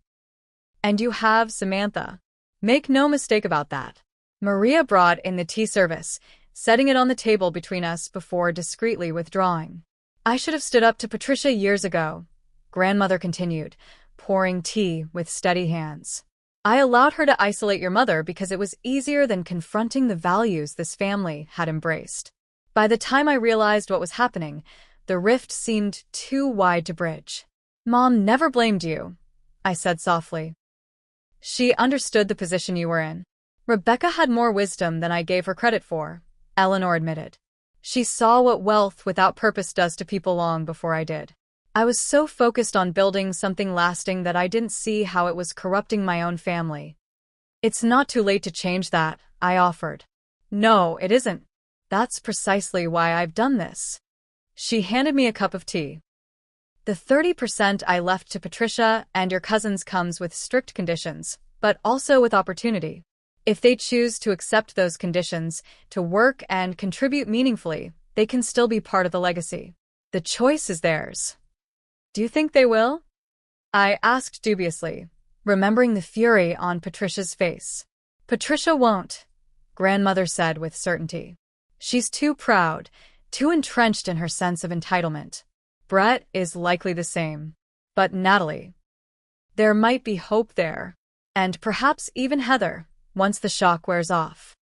And you have, Samantha. Make no mistake about that. Maria brought in the tea service, setting it on the table between us before discreetly withdrawing. I should have stood up to Patricia years ago, grandmother continued, pouring tea with steady hands. I allowed her to isolate your mother because it was easier than confronting the values this family had embraced. By the time I realized what was happening, the rift seemed too wide to bridge. Mom never blamed you, I said softly. She understood the position you were in. Rebecca had more wisdom than I gave her credit for, Eleanor admitted. She saw what wealth without purpose does to people long before I did. I was so focused on building something lasting that I didn't see how it was corrupting my own family. It's not too late to change that, I offered. No, it isn't. That's precisely why I've done this. She handed me a cup of tea. The 30% I left to Patricia and your cousins comes with strict conditions, but also with opportunity. If they choose to accept those conditions, to work and contribute meaningfully, they can still be part of the legacy. The choice is theirs. Do you think they will? I asked dubiously, remembering the fury on Patricia's face. Patricia won't, grandmother said with certainty. She's too proud, too entrenched in her sense of entitlement. Brett is likely the same. But Natalie. There might be hope there. And perhaps even Heather, once the shock wears off.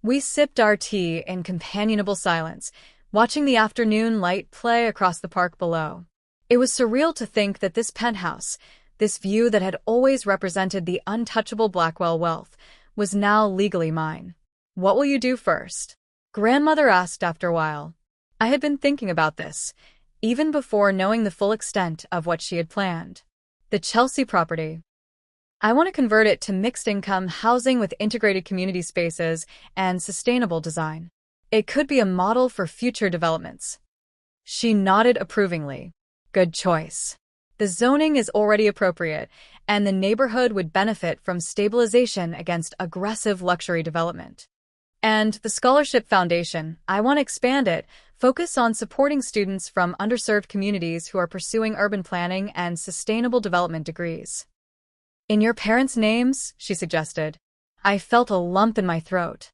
We sipped our tea in companionable silence, watching the afternoon light play across the park below. It was surreal to think that this penthouse, this view that had always represented the untouchable Blackwell wealth, was now legally mine. What will you do first? Grandmother asked after a while. I had been thinking about this, even before knowing the full extent of what she had planned. The Chelsea property. I want to convert it to mixed-income housing with integrated community spaces and sustainable design. It could be a model for future developments. She nodded approvingly. Good choice. The zoning is already appropriate, and the neighborhood would benefit from stabilization against aggressive luxury development. And the Scholarship Foundation, I want to expand it, focus on supporting students from underserved communities who are pursuing urban planning and sustainable development degrees. In your parents' names, she suggested. I felt a lump in my throat.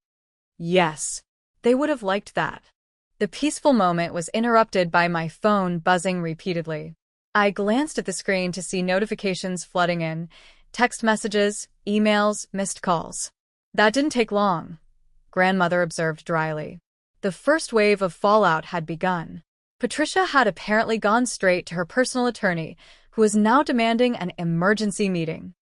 Yes, they would have liked that. The peaceful moment was interrupted by my phone buzzing repeatedly. I glanced at the screen to see notifications flooding in, text messages, emails, missed calls. That didn't take long, grandmother observed dryly. The first wave of fallout had begun. Patricia had apparently gone straight to her personal attorney, who was now demanding an emergency meeting.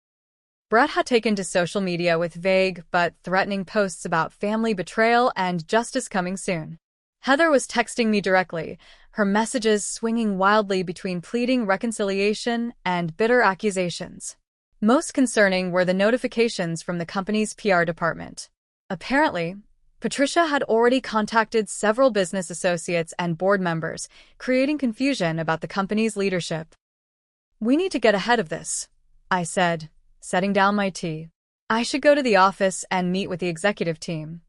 Brett had taken to social media with vague but threatening posts about family betrayal and justice coming soon. Heather was texting me directly, her messages swinging wildly between pleading reconciliation and bitter accusations. Most concerning were the notifications from the company's PR department. Apparently, Patricia had already contacted several business associates and board members, creating confusion about the company's leadership. We need to get ahead of this, I said, setting down my tea. I should go to the office and meet with the executive team.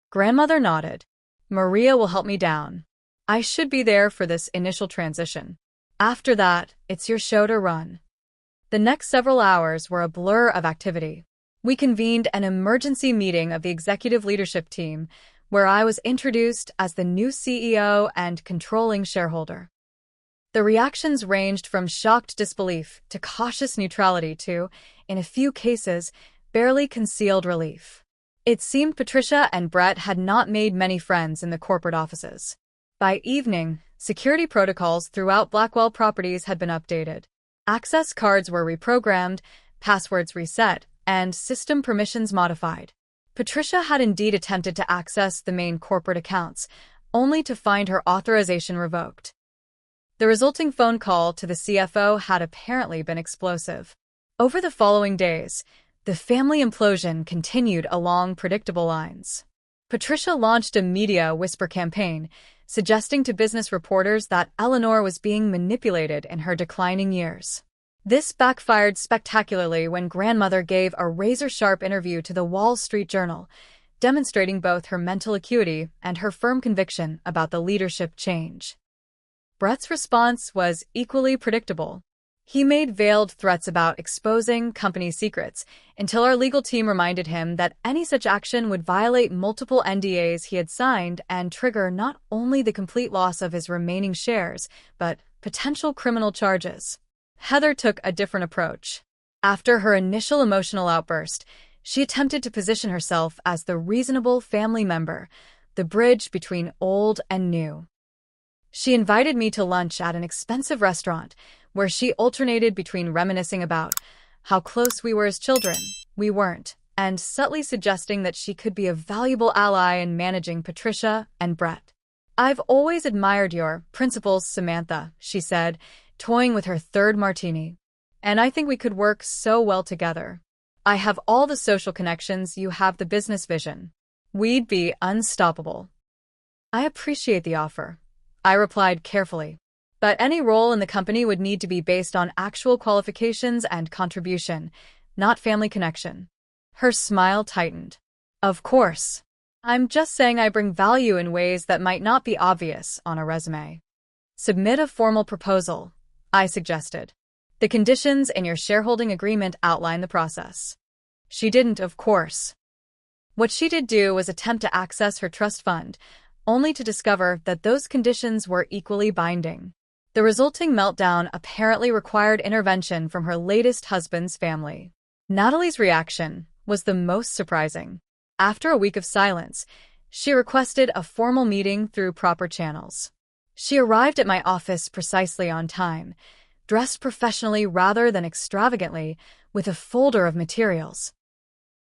Grandmother nodded. Maria will help me down. I should be there for this initial transition. After that, it's your show to run. The next several hours were a blur of activity. We convened an emergency meeting of the executive leadership team, where I was introduced as the new CEO and controlling shareholder. The reactions ranged from shocked disbelief to cautious neutrality to, in a few cases, barely concealed relief. It seemed Patricia and Brett had not made many friends in the corporate offices. By evening, security protocols throughout Blackwell properties had been updated. Access cards were reprogrammed, passwords reset, and system permissions modified. Patricia had indeed attempted to access the main corporate accounts, only to find her authorization revoked. The resulting phone call to the CFO had apparently been explosive. Over the following days, the family implosion continued along predictable lines. Patricia launched a media whisper campaign, suggesting to business reporters that Eleanor was being manipulated in her declining years. This backfired spectacularly when grandmother gave a razor-sharp interview to the Wall Street Journal, demonstrating both her mental acuity and her firm conviction about the leadership change. Brett's response was equally predictable. He made veiled threats about exposing company secrets until our legal team reminded him that any such action would violate multiple NDAs he had signed and trigger not only the complete loss of his remaining shares, but potential criminal charges. Heather took a different approach. After her initial emotional outburst, she attempted to position herself as the reasonable family member, the bridge between old and new. She invited me to lunch at an expensive restaurant, where she alternated between reminiscing about how close we were as children, we weren't, and subtly suggesting that she could be a valuable ally in managing Patricia and Brett. "I've always admired your principles, Samantha," she said, toying with her third martini. "And I think we could work so well together. I have all the social connections, you have the business vision. We'd be unstoppable." "I appreciate the offer," I replied carefully. "But any role in the company would need to be based on actual qualifications and contribution, not family connection." Her smile tightened. "Of course. I'm just saying I bring value in ways that might not be obvious on a resume." "Submit a formal proposal," I suggested. "The conditions in your shareholding agreement outline the process." She didn't, of course. What she did do was attempt to access her trust fund, only to discover that those conditions were equally binding. The resulting meltdown apparently required intervention from her latest husband's family. Natalie's reaction was the most surprising. After a week of silence, she requested a formal meeting through proper channels. She arrived at my office precisely on time, dressed professionally rather than extravagantly, with a folder of materials.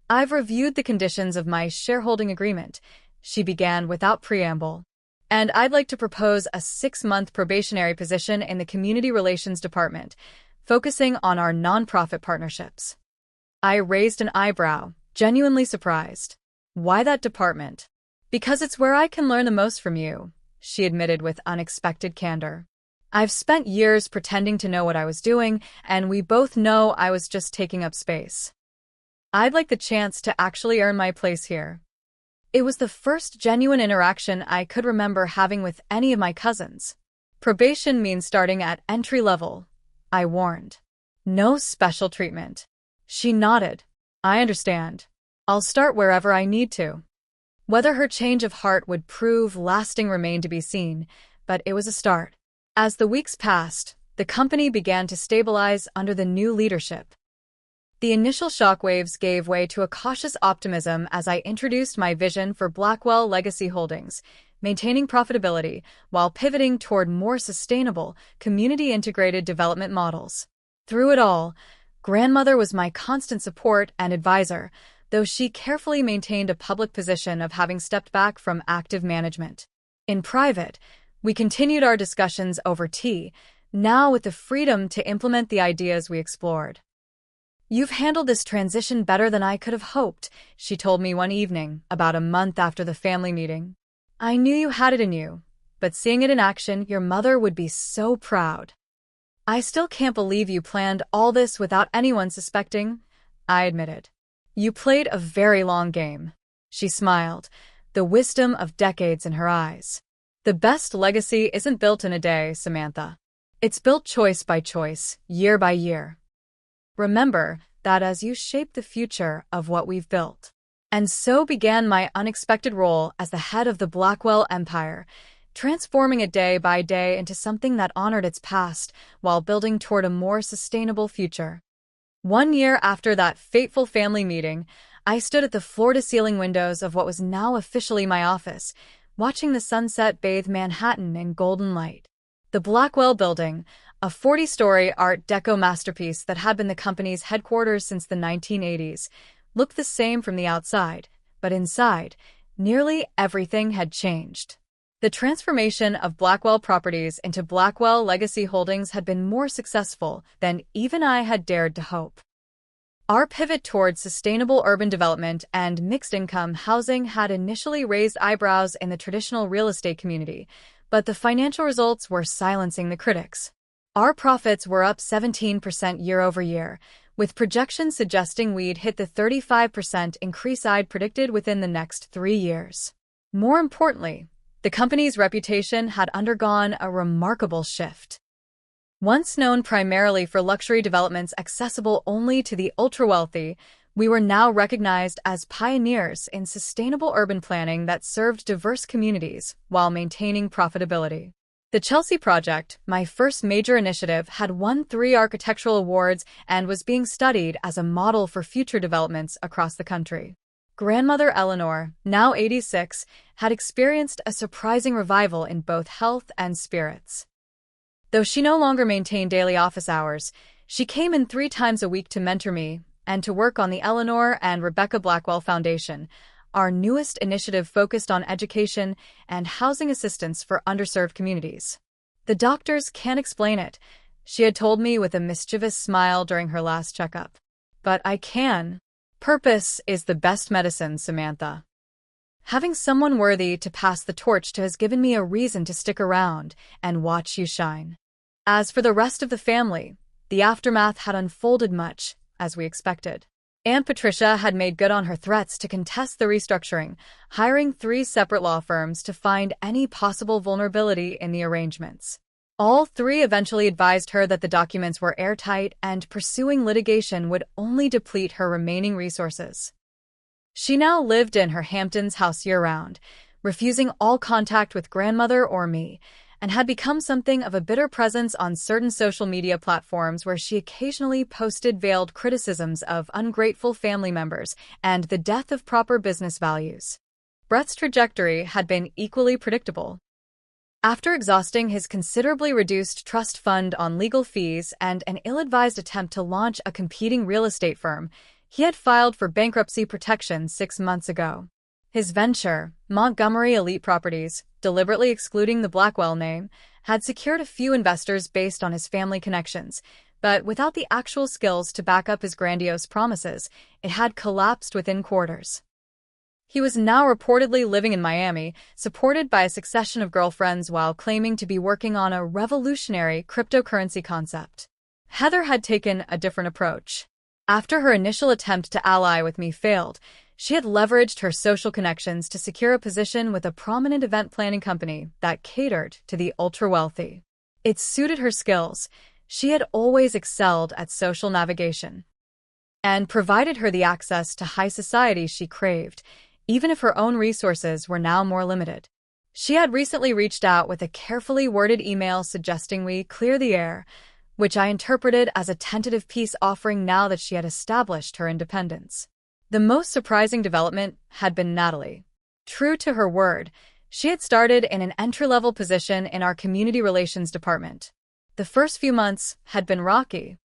"I've reviewed the conditions of my shareholding agreement," she began without preamble, "and I'd like to propose a 6-month probationary position in the Community Relations Department, focusing on our nonprofit partnerships." I raised an eyebrow, genuinely surprised. "Why that department?" "Because it's where I can learn the most from you," she admitted with unexpected candor. "I've spent years pretending to know what I was doing, and we both know I was just taking up space. I'd like the chance to actually earn my place here." It was the first genuine interaction I could remember having with any of my cousins. "Probation means starting at entry level," I warned. "No special treatment." She nodded. "I understand. I'll start wherever I need to." Whether her change of heart would prove lasting remained to be seen, but it was a start. As the weeks passed, the company began to stabilize under the new leadership. The initial shockwaves gave way to a cautious optimism as I introduced my vision for Blackwell Legacy Holdings, maintaining profitability while pivoting toward more sustainable, community-integrated development models. Through it all, Grandmother was my constant support and advisor, though she carefully maintained a public position of having stepped back from active management. In private, we continued our discussions over tea, now with the freedom to implement the ideas we explored. "You've handled this transition better than I could have hoped," she told me one evening, about a month after the family meeting. "I knew you had it in you, but seeing it in action, your mother would be so proud." "I still can't believe you planned all this without anyone suspecting," I admitted. "You played a very long game." She smiled, the wisdom of decades in her eyes. "The best legacy isn't built in a day, Samantha. It's built choice by choice, year by year. Remember that as you shape the future of what we've built." And so began my unexpected role as the head of the Blackwell empire, transforming it day by day into something that honored its past while building toward a more sustainable future. 1 year after that fateful family meeting, I stood at the floor-to-ceiling windows of what was now officially my office, watching the sunset bathe Manhattan in golden light. The Blackwell Building, a 40-story Art Deco masterpiece that had been the company's headquarters since the 1980s, looked the same from the outside, but inside, nearly everything had changed. The transformation of Blackwell Properties into Blackwell Legacy Holdings had been more successful than even I had dared to hope. Our pivot towards sustainable urban development and mixed-income housing had initially raised eyebrows in the traditional real estate community, but the financial results were silencing the critics. Our profits were up 17% year-over-year, with projections suggesting we'd hit the 35% increase I'd predicted within the next 3 years. More importantly, the company's reputation had undergone a remarkable shift. Once known primarily for luxury developments accessible only to the ultra-wealthy, we were now recognized as pioneers in sustainable urban planning that served diverse communities while maintaining profitability. The Chelsea project, my first major initiative, had won 3 architectural awards and was being studied as a model for future developments across the country. Grandmother Eleanor, now 86, had experienced a surprising revival in both health and spirits. Though she no longer maintained daily office hours, she came in 3 times a week to mentor me and to work on the Eleanor and Rebecca Blackwell Foundation, our newest initiative focused on education and housing assistance for underserved communities. The doctors can't explain it, she had told me with a mischievous smile during her last checkup. But I can. Purpose is the best medicine, Samantha. Having someone worthy to pass the torch to has given me a reason to stick around and watch you shine. As for the rest of the family, the aftermath had unfolded much as we expected. Aunt Patricia had made good on her threats to contest the restructuring, hiring 3 separate law firms to find any possible vulnerability in the arrangements. All 3 eventually advised her that the documents were airtight and pursuing litigation would only deplete her remaining resources. She now lived in her Hamptons house year-round, refusing all contact with grandmother or me, and had become something of a bitter presence on certain social media platforms where she occasionally posted veiled criticisms of ungrateful family members and the death of proper business values. Brett's trajectory had been equally predictable. After exhausting his considerably reduced trust fund on legal fees and an ill-advised attempt to launch a competing real estate firm, he had filed for bankruptcy protection 6 months ago. His venture, Montgomery Elite Properties, deliberately excluding the Blackwell name, had secured a few investors based on his family connections, but without the actual skills to back up his grandiose promises, it had collapsed within quarters. He was now reportedly living in Miami, supported by a succession of girlfriends while claiming to be working on a revolutionary cryptocurrency concept. Heather had taken a different approach. After her initial attempt to ally with me failed, she had leveraged her social connections to secure a position with a prominent event planning company that catered to the ultra-wealthy. It suited her skills. She had always excelled at social navigation and provided her the access to high society she craved, even if her own resources were now more limited. She had recently reached out with a carefully worded email suggesting we clear the air, which I interpreted as a tentative peace offering now that she had established her independence. The most surprising development had been Natalie. True to her word, she had started in an entry-level position in our community relations department. The first few months had been rocky.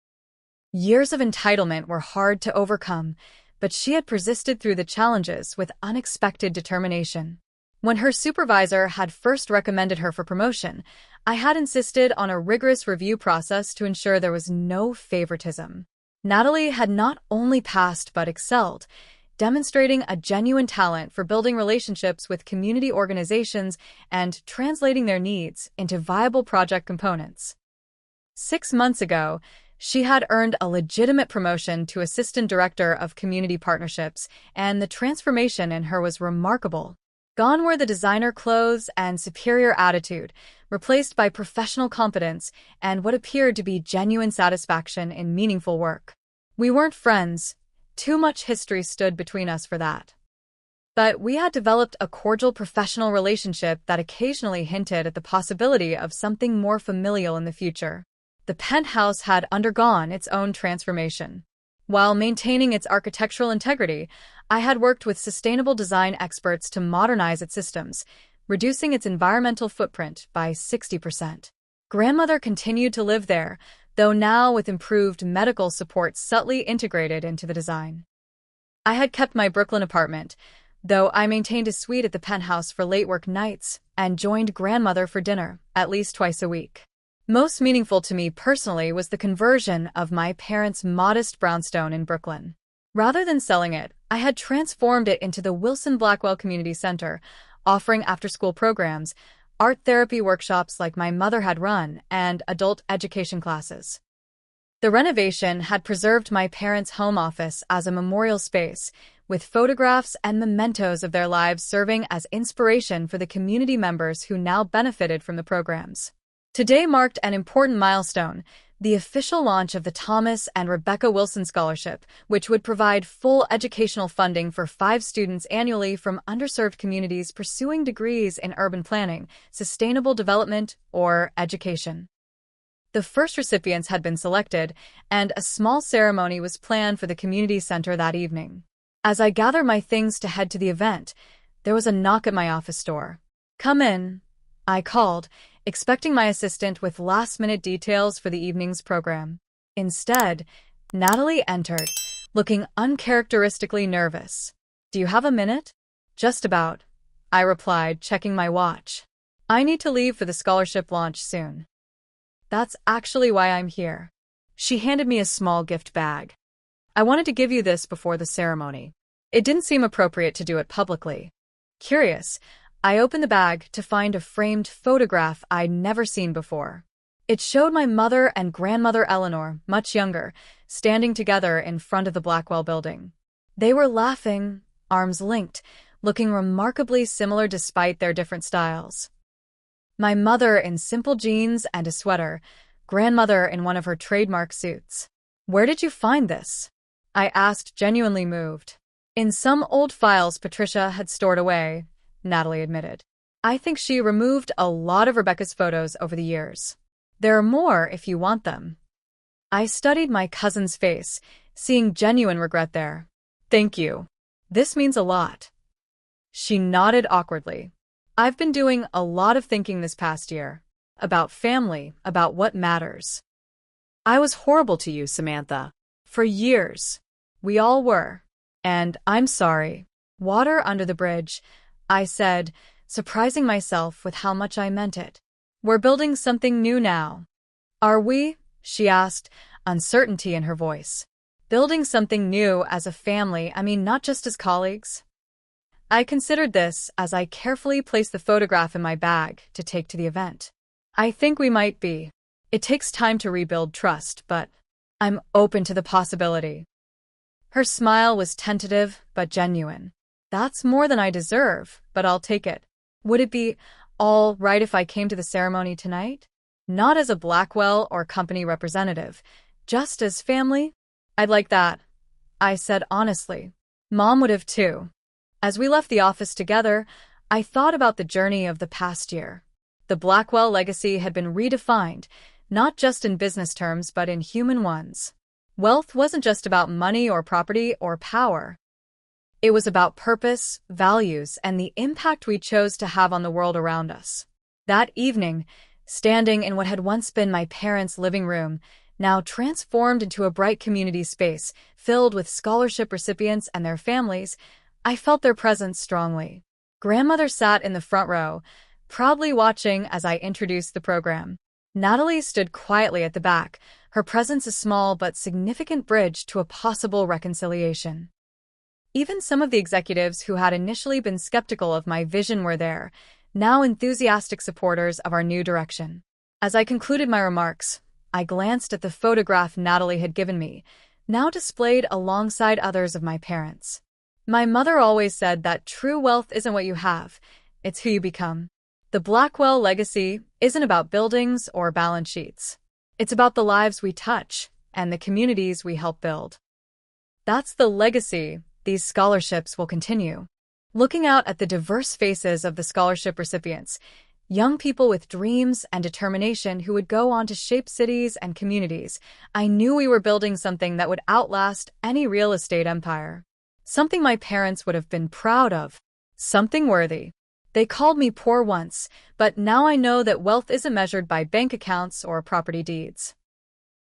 Years of entitlement were hard to overcome, but she had persisted through the challenges with unexpected determination. When her supervisor had first recommended her for promotion, I had insisted on a rigorous review process to ensure there was no favoritism. Natalie had not only passed but excelled, demonstrating a genuine talent for building relationships with community organizations and translating their needs into viable project components. 6 months ago, she had earned a legitimate promotion to Assistant Director of Community Partnerships, and the transformation in her was remarkable. Gone were the designer clothes and superior attitude, replaced by professional competence and what appeared to be genuine satisfaction in meaningful work. We weren't friends. Too much history stood between us for that. But we had developed a cordial professional relationship that occasionally hinted at the possibility of something more familial in the future. The penthouse had undergone its own transformation. While maintaining its architectural integrity, I had worked with sustainable design experts to modernize its systems, reducing its environmental footprint by 60%. Grandmother continued to live there, though now with improved medical support subtly integrated into the design. I had kept my Brooklyn apartment, though I maintained a suite at the penthouse for late work nights and joined grandmother for dinner at least twice a week. Most meaningful to me personally was the conversion of my parents' modest brownstone in Brooklyn. Rather than selling it, I had transformed it into the Wilson Blackwell Community Center, offering after-school programs, art therapy workshops like my mother had run, and adult education classes. The renovation had preserved my parents' home office as a memorial space, with photographs and mementos of their lives serving as inspiration for the community members who now benefited from the programs. Today marked an important milestone, the official launch of the Thomas and Rebecca Wilson Scholarship, which would provide full educational funding for 5 students annually from underserved communities pursuing degrees in urban planning, sustainable development, or education. The first recipients had been selected, and a small ceremony was planned for the community center that evening. As I gathered my things to head to the event, there was a knock at my office door. "Come in," I called, expecting my assistant with last-minute details for the evening's program. Instead, Natalie entered, looking uncharacteristically nervous. "Do you have a minute?" "Just about," I replied, checking my watch. "I need to leave for the scholarship launch soon." "That's actually why I'm here." She handed me a small gift bag. "I wanted to give you this before the ceremony. It didn't seem appropriate to do it publicly." Curious, I opened the bag to find a framed photograph I'd never seen before. It showed my mother and grandmother Eleanor, much younger, standing together in front of the Blackwell building. They were laughing, arms linked, looking remarkably similar despite their different styles. My mother in simple jeans and a sweater, grandmother in one of her trademark suits. "Where did you find this?" I asked, genuinely moved. "In some old files Patricia had stored away," Natalie admitted. "I think she removed a lot of Rebecca's photos over the years. There are more if you want them." I studied my cousin's face, seeing genuine regret there. "Thank you. This means a lot." She nodded awkwardly. "I've been doing a lot of thinking this past year. About family, about what matters." "I was horrible to you, Samantha. For years. We all were. And I'm sorry." "Water under the bridge," I said, surprising myself with how much I meant it. "We're building something new now." "Are we?" she asked, uncertainty in her voice. "Building something new as a family, I mean not just as colleagues?" I considered this as I carefully placed the photograph in my bag to take to the event. "I think we might be. It takes time to rebuild trust, but I'm open to the possibility." Her smile was tentative but genuine. "That's more than I deserve, but I'll take it. Would it be all right if I came to the ceremony tonight? Not as a Blackwell or company representative, just as family?" "I'd like that," I said honestly. "Mom would have too." As we left the office together, I thought about the journey of the past year. The Blackwell legacy had been redefined, not just in business terms but in human ones. Wealth wasn't just about money or property or power. It was about purpose, values, and the impact we chose to have on the world around us. That evening, standing in what had once been my parents' living room, now transformed into a bright community space filled with scholarship recipients and their families, I felt their presence strongly. Grandmother sat in the front row, proudly watching as I introduced the program. Natalie stood quietly at the back, her presence a small but significant bridge to a possible reconciliation. Even some of the executives who had initially been skeptical of my vision were there, now enthusiastic supporters of our new direction. As I concluded my remarks, I glanced at the photograph Natalie had given me, now displayed alongside others of my parents. My mother always said that true wealth isn't what you have, it's who you become. The Blackwell legacy isn't about buildings or balance sheets. It's about the lives we touch and the communities we help build. That's the legacy these scholarships will continue. Looking out at the diverse faces of the scholarship recipients, young people with dreams and determination who would go on to shape cities and communities, I knew we were building something that would outlast any real estate empire. Something my parents would have been proud of. Something worthy. They called me poor once, but now I know that wealth isn't measured by bank accounts or property deeds.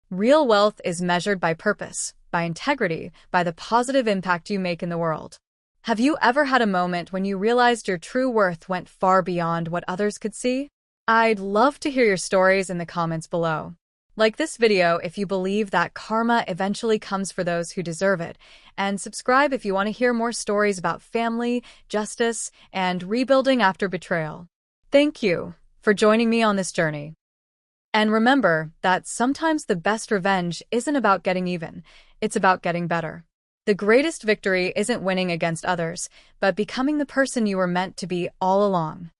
Real wealth is measured by purpose, by integrity, by the positive impact you make in the world. Have you ever had a moment when you realized your true worth went far beyond what others could see? I'd love to hear your stories in the comments below. Like this video if you believe that karma eventually comes for those who deserve it, and subscribe if you want to hear more stories about family, justice, and rebuilding after betrayal. Thank you for joining me on this journey. And remember that sometimes the best revenge isn't about getting even, it's about getting better. The greatest victory isn't winning against others, but becoming the person you were meant to be all along.